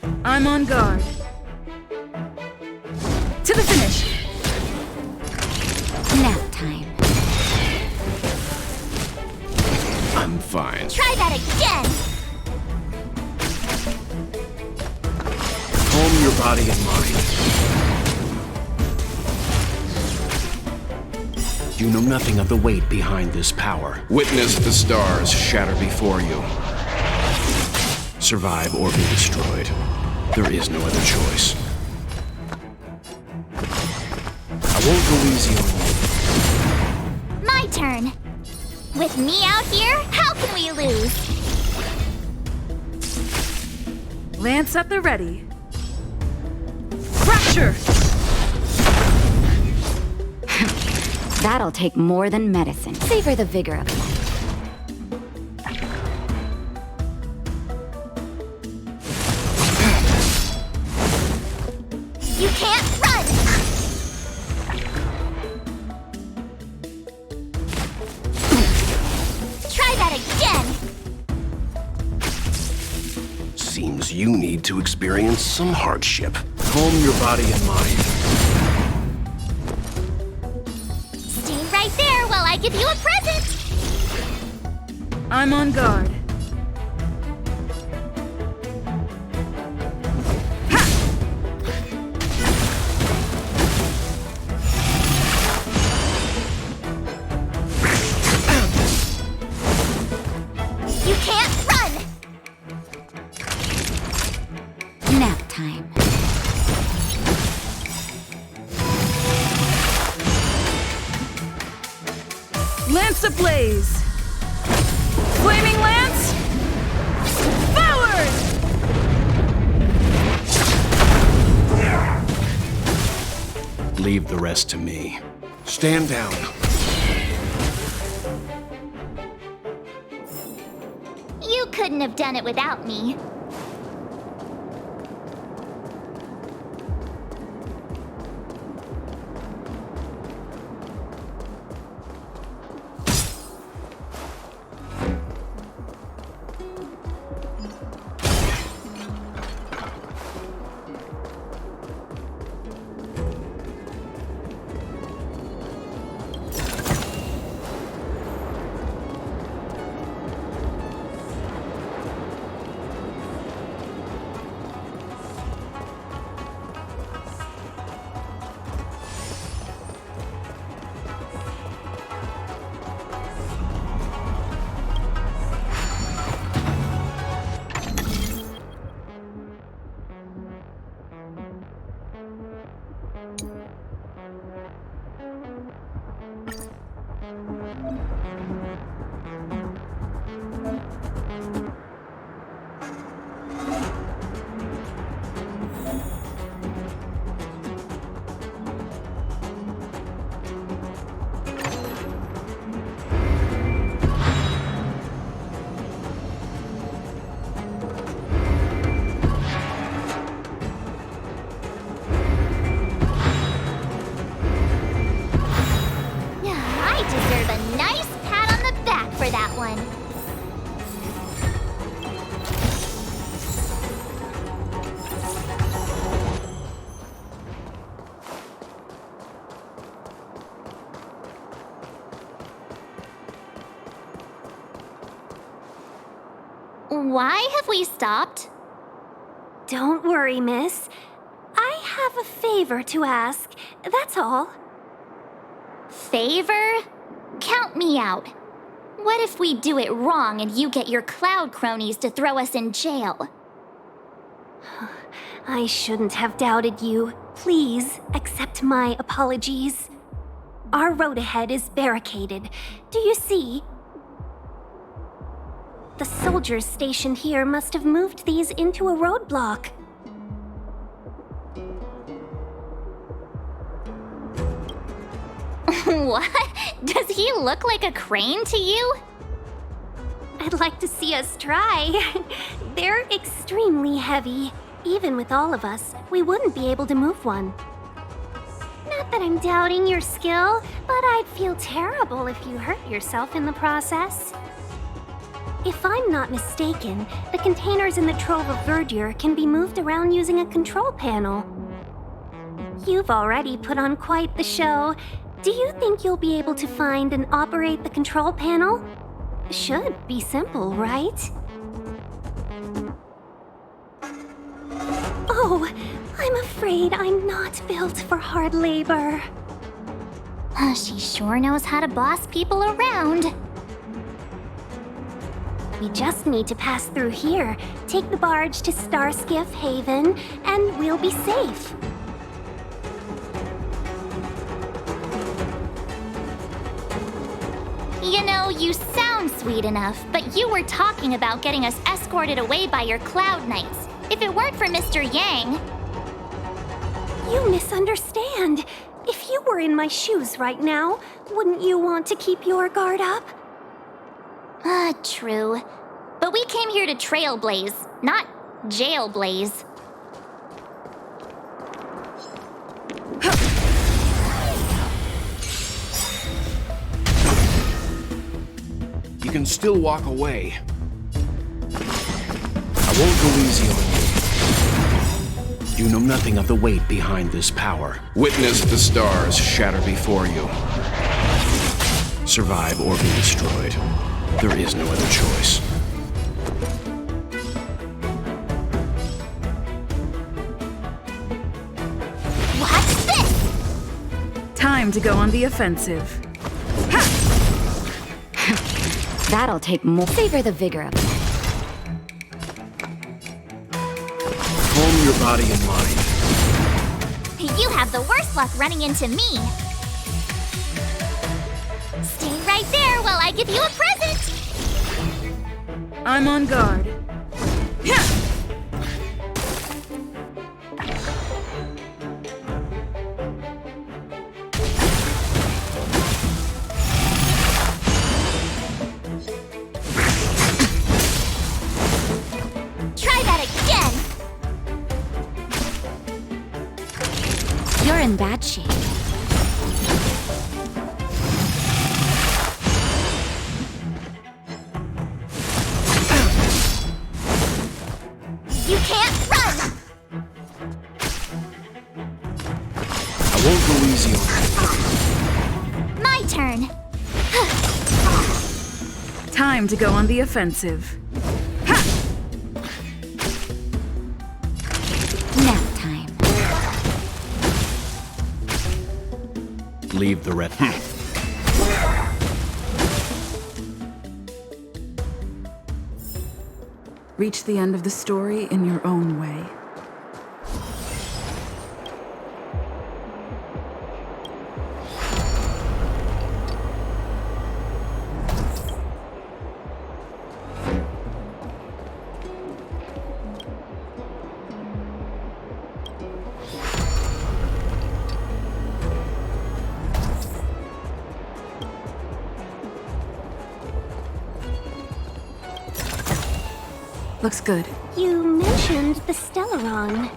you. I'm on guard. To the finish! Nap time. I'm fine. Try that again! Calm your body and mind. You know nothing of the weight behind this power. Witness the stars shatter before you. Survive or be destroyed. There is no other choice. I won't go easy on you. My turn. With me out here, how can we lose? Lance at the ready. Fracture! That'll take more than medicine. Savor the vigor of life. You can't run! Try that again! Seems you need to experience some hardship. Calm your body and mind. Stay right there while I give you a present! I'm on guard. You can't run! Nap time. Lance ablaze! Flaming lance! Forward! Leave the rest to me. Stand down. You couldn't have done it without me. I deserve a nice pat on the back for that one. Why have we stopped? Don't worry, miss. I have a favor to ask, that's all. Favor? Count me out. What if we do it wrong and you get your cloud cronies to throw us in jail? I shouldn't have doubted you. Please accept my apologies. Our road ahead is barricaded. Do you see? The soldiers stationed here must have moved these into a roadblock. What? Does he look like a crane to you? I'd like to see us try. They're extremely heavy. Even with all of us, we wouldn't be able to move one. Not that I'm doubting your skill, but I'd feel terrible if you hurt yourself in the process. If I'm not mistaken, the containers in the Trove of Verdure can be moved around using a control panel. You've already put on quite the show. Do you think you'll be able to find and operate the control panel? Should be simple, right? Oh, I'm afraid I'm not built for hard labor. She sure knows how to boss people around. We just need to pass through here, take the barge to Starskiff Haven, and we'll be safe. You know, you sound sweet enough, but you were talking about getting us escorted away by your Cloud Knights. If it weren't for Mr. Yang... You misunderstand. If you were in my shoes right now, wouldn't you want to keep your guard up? True. But we came here to trailblaze, not jailblaze. You can still walk away. I won't go easy on you. You know nothing of the weight behind this power. Witness the stars shatter before you. Survive or be destroyed. There is no other choice. What's this? Time to go on the offensive. That'll take more. Savor the vigor of it. Calm your body and mind. You have the worst luck running into me. Stay right there while I give you a present. I'm on guard. Try that again. You're in bad shape. You can't run. I won't go easy on you. My turn. Time to go on the offensive. Nap time. Leave the red. Reach the end of the story in your own way. Looks good. You mentioned the Stellaron.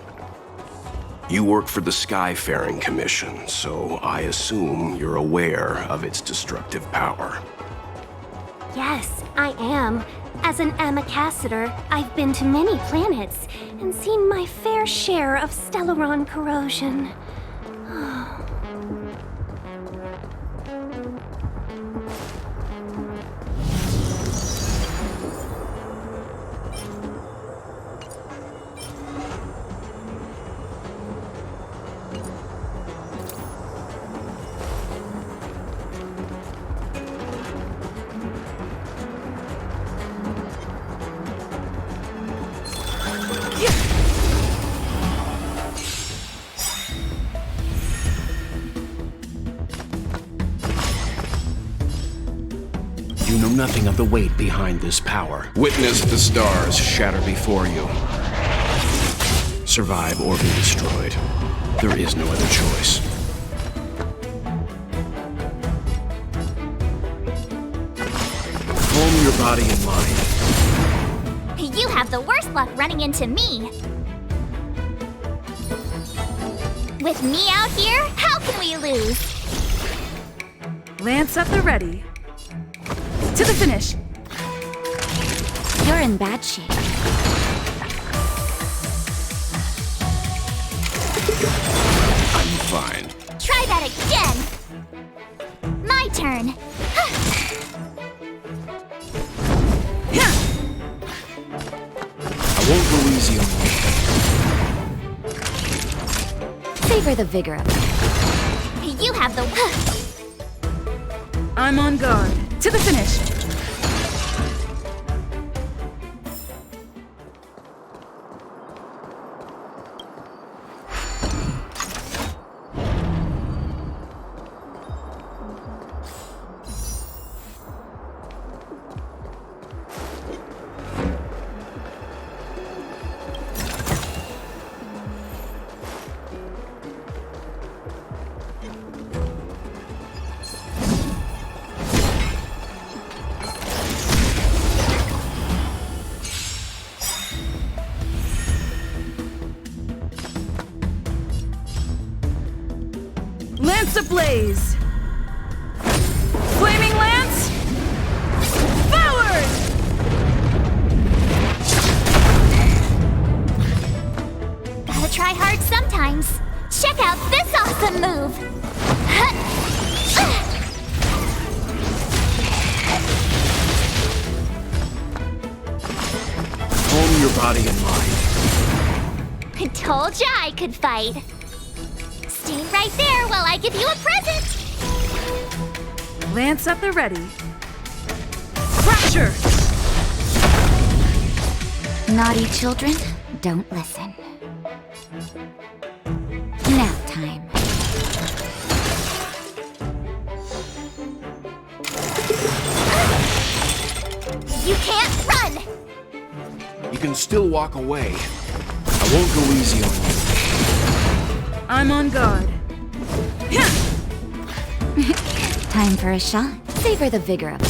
You work for the Skyfaring Commission, so I assume you're aware of its destructive power. Yes, I am. As an Amicassator, I've been to many planets and seen my fair share of Stellaron corrosion. You know nothing of the weight behind this power. Witness the stars shatter before you. Survive or be destroyed. There is no other choice. Calm your body and mind. You have the worst luck running into me. With me out here, how can we lose? Lance at the ready. To the finish. You're in bad shape. I'm fine. Try that again. My turn. I won't go easy on you. Savor the vigor of it. You have the... I'm on guard. To the finish. Lance ablaze! Flaming Lance! Forward! Gotta try hard sometimes. Check out this awesome move! Calm your body and mind. I told ya I could fight. Stay right there while I give you a present! Lance at the ready. Fracture! Naughty children, don't listen. Nap time. You can't run! You can still walk away. I won't go easy on you. I'm on guard. Time for a shot. Savor the vigor of it.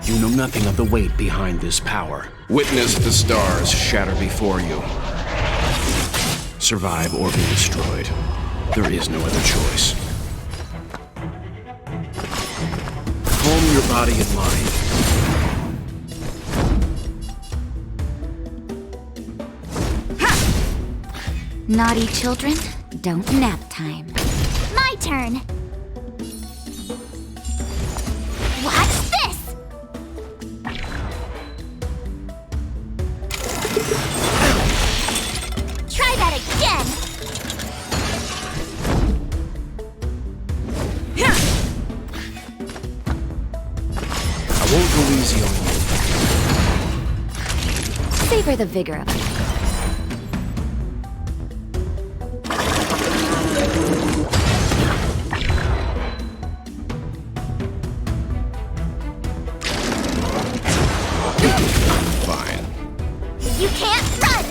You know nothing of the weight behind this power. Witness the stars shatter before you. Survive or be destroyed. There is no other choice. Calm your body and mind. Naughty children, don't nap time. My turn! Watch this! Try that again! I won't go easy on you. Savor the vigor of it. Fine. You can't run!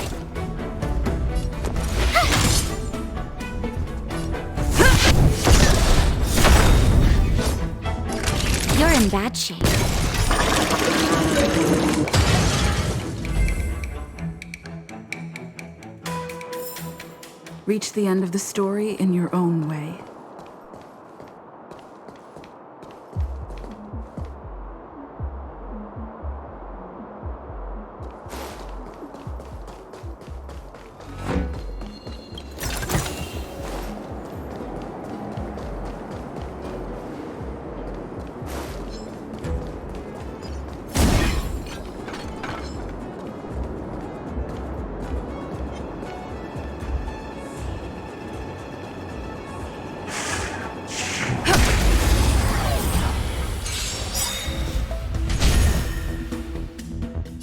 You're in bad shape. Reach the end of the story in your own way.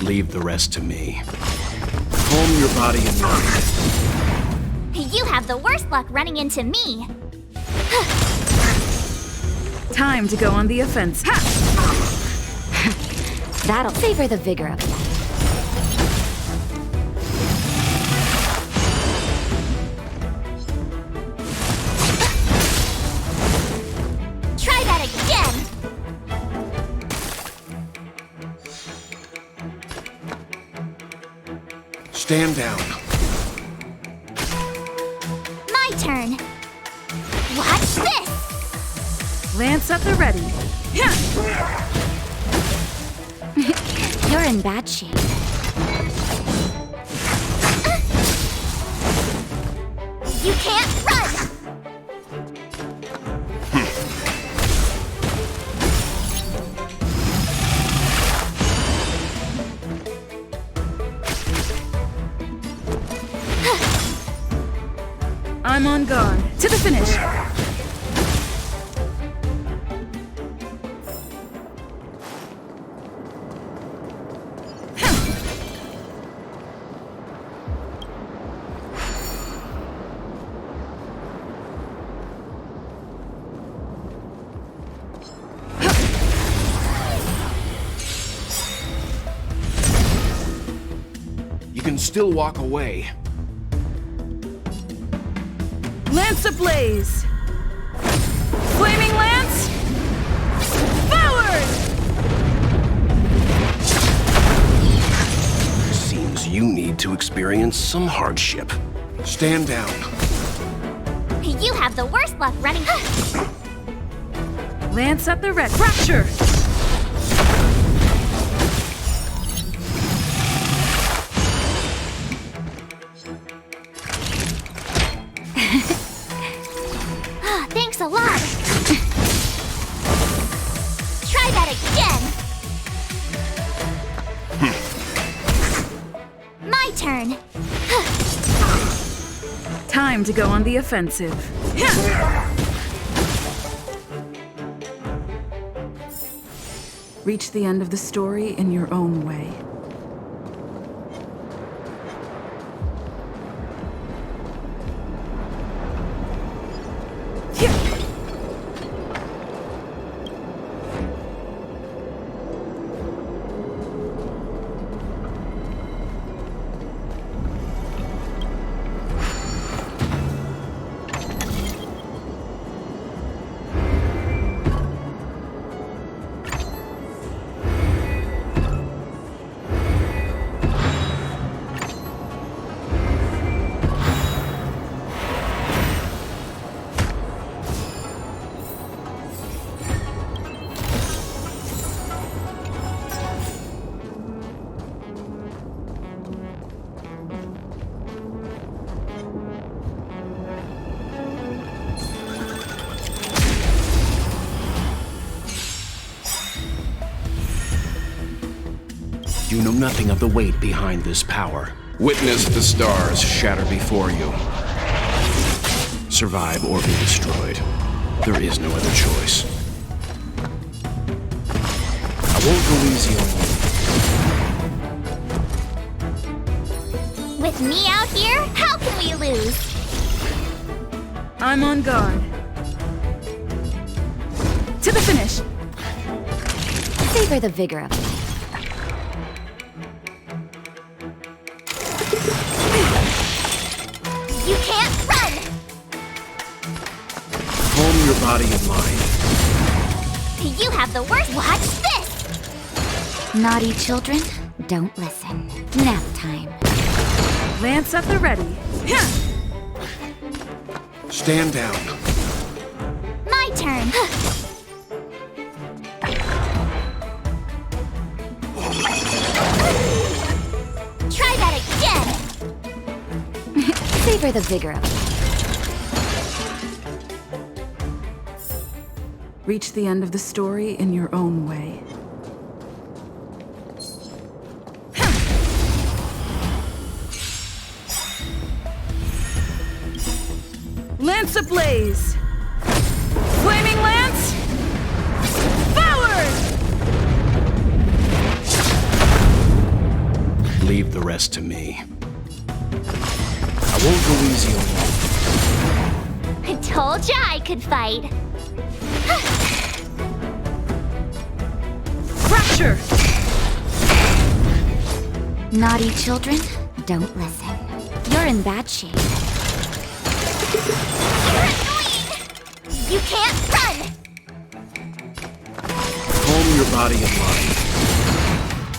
Leave the rest to me. Calm your body and mind. You have the worst luck running into me. Time to go on the offense. That'll savor the vigor of it. Try that again! Stand down. My turn. Watch this! Lance at the ready. You're in bad shape. You can't run! I'm on guard. To the finish. You can still walk away. Lance ablaze! Flaming lance! Forward! Seems you need to experience some hardship. Stand down. You have the worst luck running. Lance at the red. Fracture! Thanks a lot. Try that again. My turn. Time to go on the offensive. Reach the end of the story in your own way. You know nothing of the weight behind this power. Witness the stars shatter before you. Survive or be destroyed. There is no other choice. I won't go easy on you. With me out here, how can we lose? I'm on guard. To the finish. Savor the vigor of it. You can't run! Calm your body and mind. You have the worst. Watch this! Naughty children, don't listen. Nap time. Lance at the ready. Stand down. My turn. Try that again! Savor the vigor of it. Reach the end of the story in your own way. Lance ablaze! Flaming lance! Forward! Leave the rest to me. I won't go easy on you. I told ya I could fight. Fracture! Naughty children, don't listen. You're in bad shape. You're annoying! You can't run! Calm your body and mind.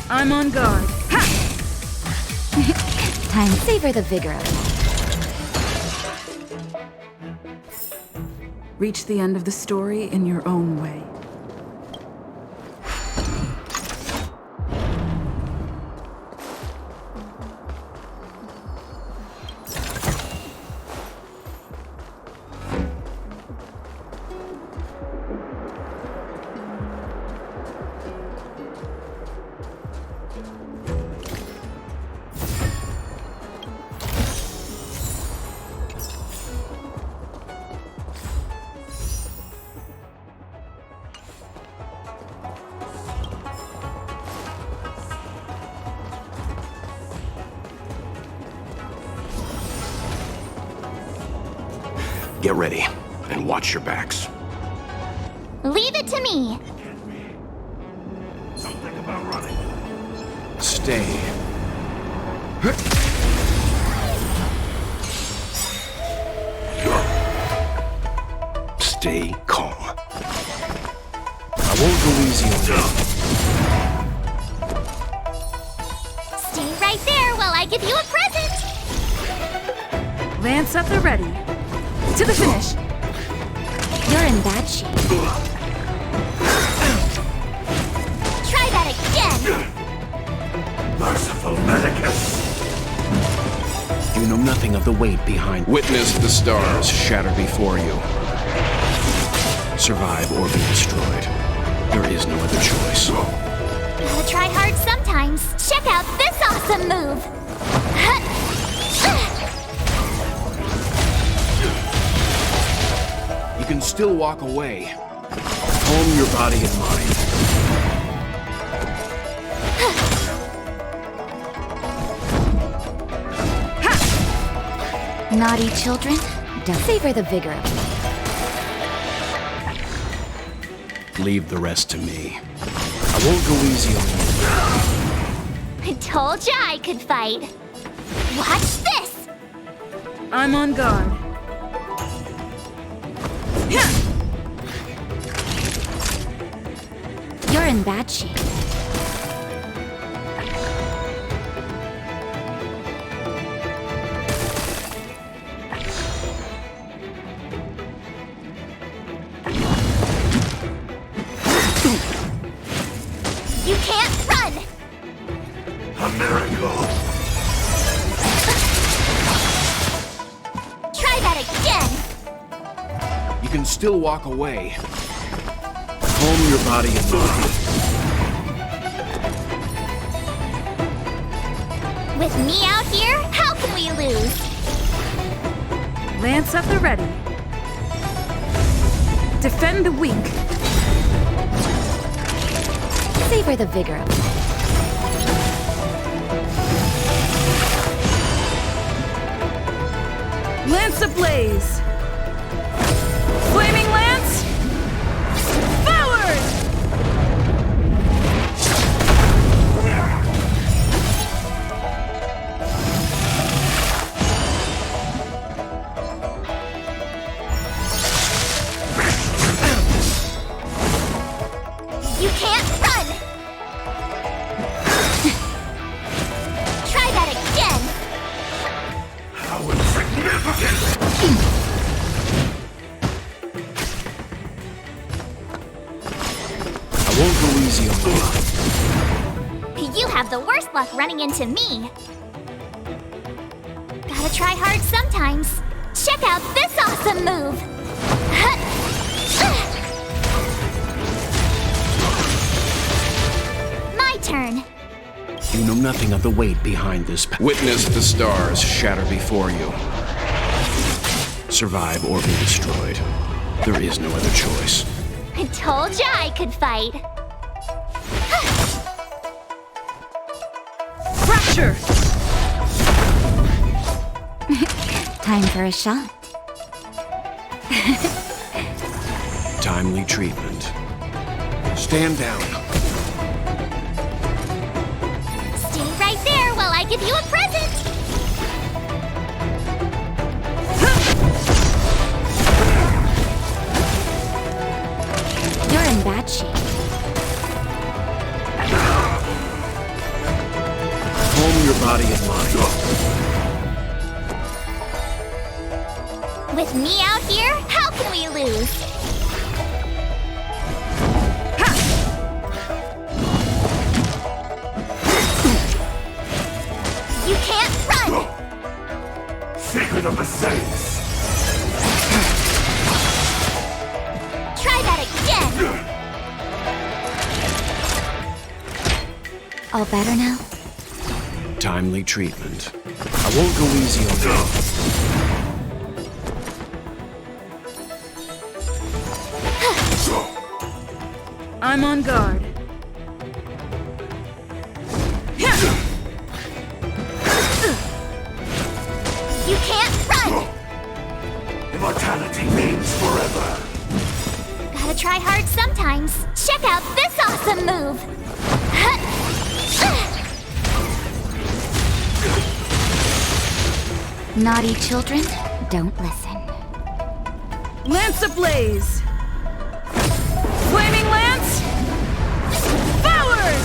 I'm on guard. Ha! Time to savor the vigor of it. Reach the end of the story in your own way. Get ready, and watch your backs. Leave it to me. Something about running. Stay. Stay calm. I won't go easy on you. Stay right there while I give you a present. Lance at the ready. To the finish. You're in bad shape. Try that again. Merciful Medicus. You know nothing of the weight behind. Witness the stars shatter before you. Survive or be destroyed. There is no other choice. Gotta try hard sometimes. Check out this awesome move. You can still walk away. Calm your body and mind. Naughty children, don't savor the vigor of it. Leave the rest to me. I won't go easy on you. I told ya I could fight. Watch this. I'm on guard. You're in bad shape. You can't run. A miracle. Try that again. You can still walk away. Calm your body and mind. With me out here, how can we lose? Lance at the ready. Defend the weak. Savor the vigor of it. Lance ablaze. Flaming lance. Forward! You can't run. Try that again. How insignificant! I won't go easy on you. You have the worst luck running into me. Gotta try hard sometimes. Check out this awesome move. My turn. You know nothing of the weight behind this. Witness the stars shatter before you. Survive or be destroyed. There is no other choice. I told ya I could fight. Fracture! Time for a shot. Timely treatment. Stand down. Stay right there while I give you a present. You're in bad shape. Calm your body and mind. With me out here, how can we lose? You can't run! Secret of the Saints! Try that again! All better now? Timely treatment. I won't go easy on you. I'm on guard. You can't run! Immortality means forever. Gotta try hard sometimes. Check out this awesome move! Naughty children, don't listen. Lance ablaze! Flaming lance! Forward!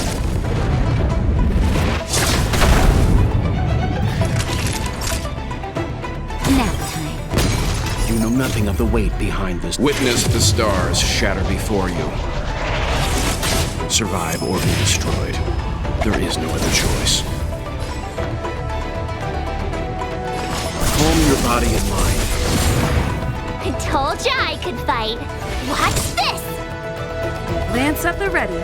Nap time. You know nothing of the weight behind this. Witness the stars shatter before you. Survive or be destroyed. There is no other choice. Calm your body and mind. I told ya I could fight. Watch this! Lance at the ready.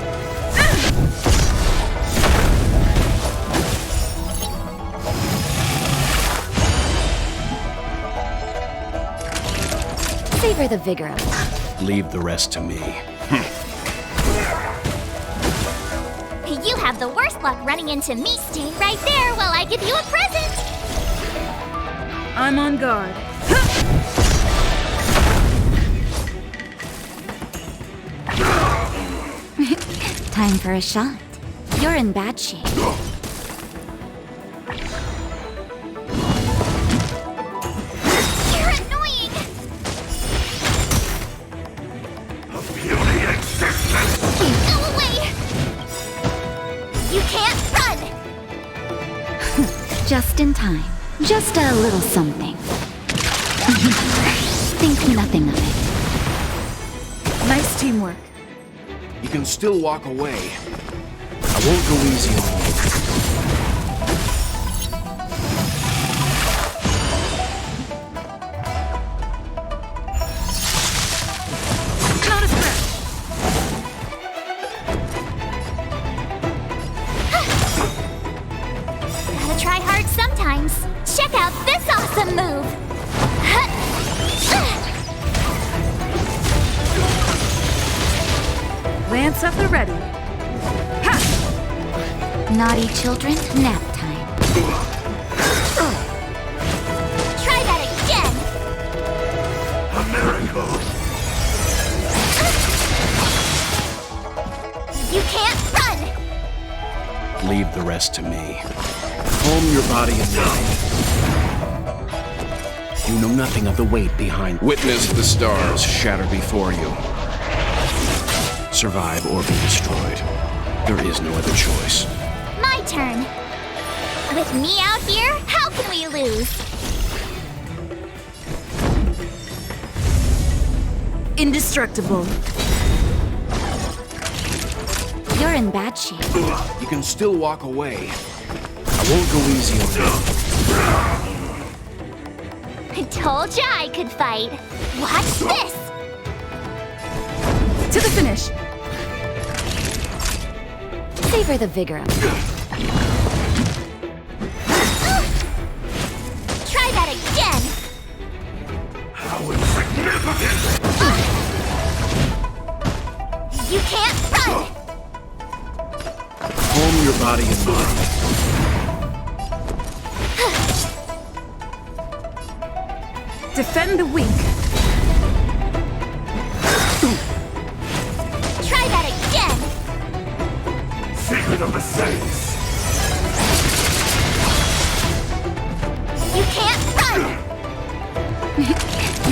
Savor the vigor of it. Leave the rest to me. You have the worst luck running into me, staying right there while I give you a present! I'm on guard. Time for a shot. You're in bad shape. You're annoying! A puny existence! Go away! You can't run! Just in time. Just a little something. Think nothing of it. Nice teamwork. You can still walk away. I won't go easy on you. Not a threat. Gotta try hard sometimes. Check out this awesome move! Lance at the ready. Ha! Naughty children, nap time. Try that again! A miracle! You can't run! Leave the rest to me. Calm your body and mind. You know nothing of the weight behind. Witness the stars shatter before you. Survive or be destroyed. There is no other choice. My turn. With me out here, how can we lose? Indestructible. You're in bad shape. You can still walk away. I won't go easy on you. I told ya I could fight. Watch this! To the finish. Savor the vigor of it. Try that again! How insignificant! You can't run! Calm your body and mind. Defend the weak. Try that again! Secret of the Saints! You can't run!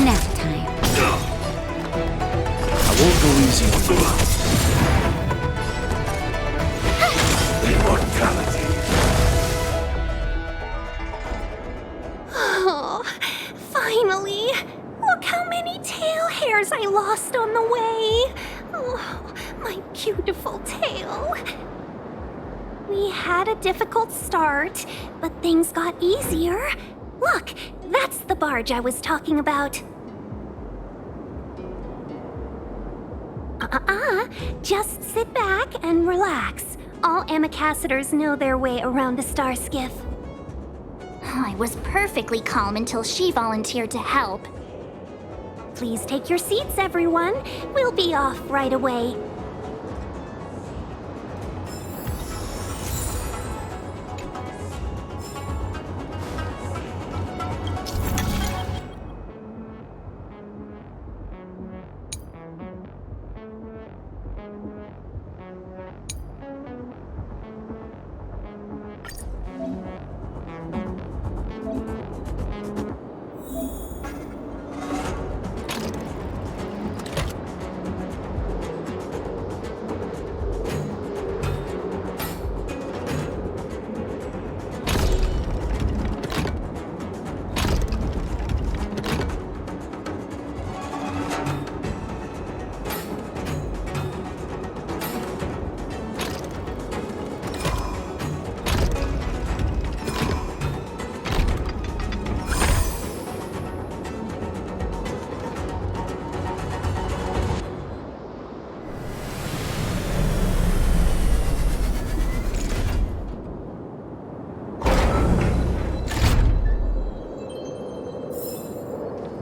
Nap time. I won't go easy on you. Immortality! had a difficult start, but things got easier. Look, that's the barge I was talking about. Just sit back and relax. All ambassadors know their way around a star skiff. I was perfectly calm until she volunteered to help. Please take your seats, everyone. We'll be off right away.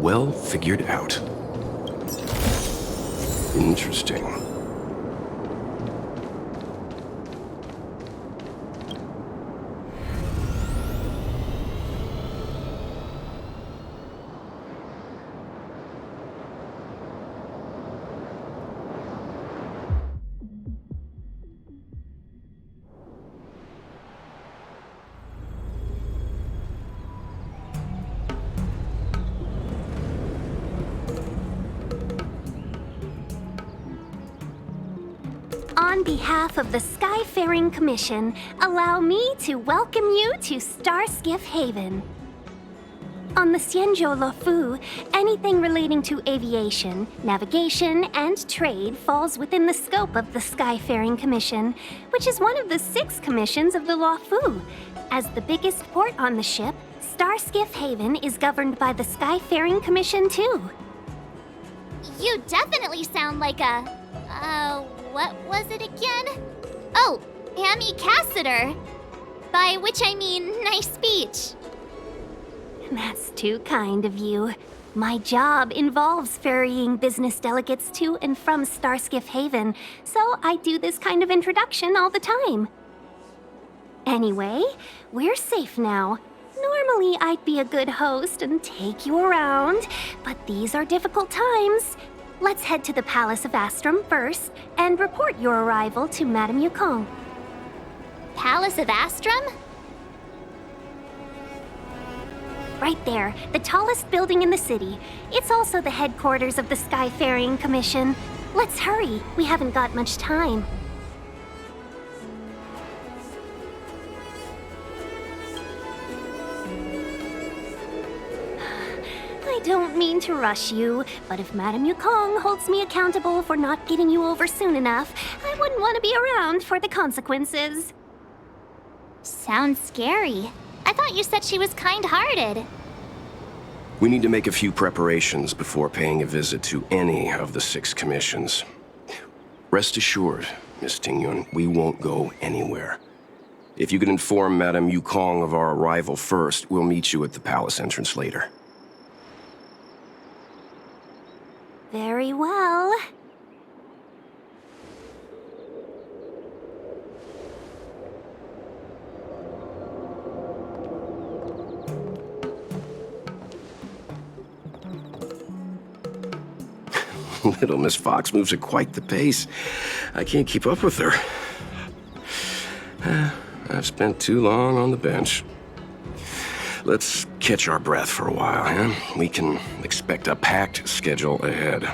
Well figured out. Interesting. On behalf of the Skyfaring Commission, allow me to welcome you to Starskiff Haven. On the Jarilo-VI, anything relating to aviation, navigation, and trade falls within the scope of the Skyfaring Commission, which is one of the 6 commissions of the Jarilo-VI. As the biggest port on the ship, Starskiff Haven is governed by the Skyfaring Commission too. You definitely sound like a... what was it again? Oh, ambassador. By which I mean nice speech. That's too kind of you. My job involves ferrying business delegates to and from Starskiff Haven, so I do this kind of introduction all the time. Anyway, we're safe now. Normally, I'd be a good host and take you around, but these are difficult times. Let's head to the Palace of Astrum first and report your arrival to Madame Yukong. Palace of Astrum? Right there, the tallest building in the city. It's also the headquarters of the Skyfaring Commission. Let's hurry, we haven't got much time. I don't mean to rush you, but if Madame Yukong holds me accountable for not getting you over soon enough, I wouldn't want to be around for the consequences. Sounds scary. I thought you said she was kind-hearted. We need to make a few preparations before paying a visit to any of the 6 commissions. Rest assured, Miss Tingyun, we won't go anywhere. If you could inform Madame Yukong of our arrival first, we'll meet you at the palace entrance later. Very well. Little Miss Fox moves at quite the pace. I can't keep up with her. I've spent too long on the bench. Let's catch our breath for a while, huh? We can expect a packed schedule ahead.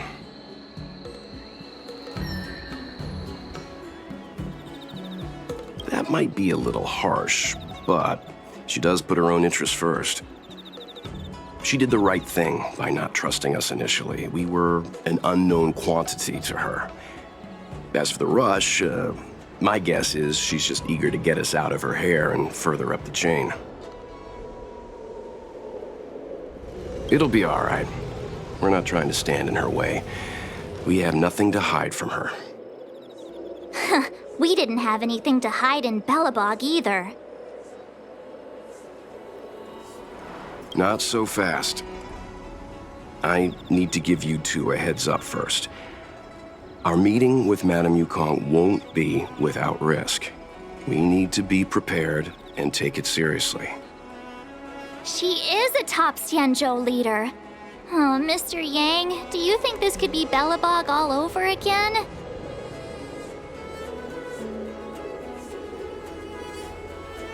That might be a little harsh, but she does put her own interests first. She did the right thing by not trusting us initially. We were an unknown quantity to her. As for the rush, My guess is she's just eager to get us out of her hair and further up the chain. It'll be all right. We're not trying to stand in her way. We have nothing to hide from her. We didn't have anything to hide in Belobog either. Not so fast. I need to give you two a heads up first. Our meeting with Madame Yukong won't be without risk. We need to be prepared and take it seriously. She is a top Xianzhou leader. Oh, Mr. Yang, do you think this could be Belobog all over again?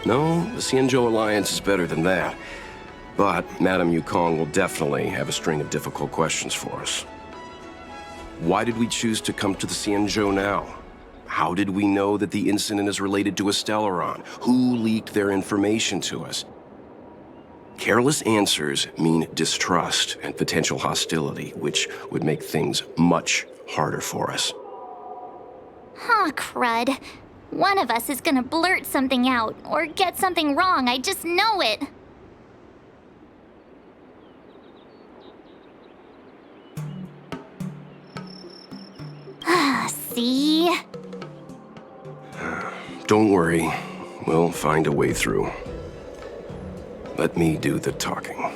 No, the Xianzhou Alliance is better than that. But Madame Yukong will definitely have a string of difficult questions for us. Why did we choose to come to the Xianzhou now? How did we know that the incident is related to a Stellaron? Who leaked their information to us? Careless answers mean distrust and potential hostility, which would make things much harder for us. Huh, crud. One of us is gonna blurt something out, or get something wrong, I just know it. See? Don't worry. We'll find a way through. Let me do the talking.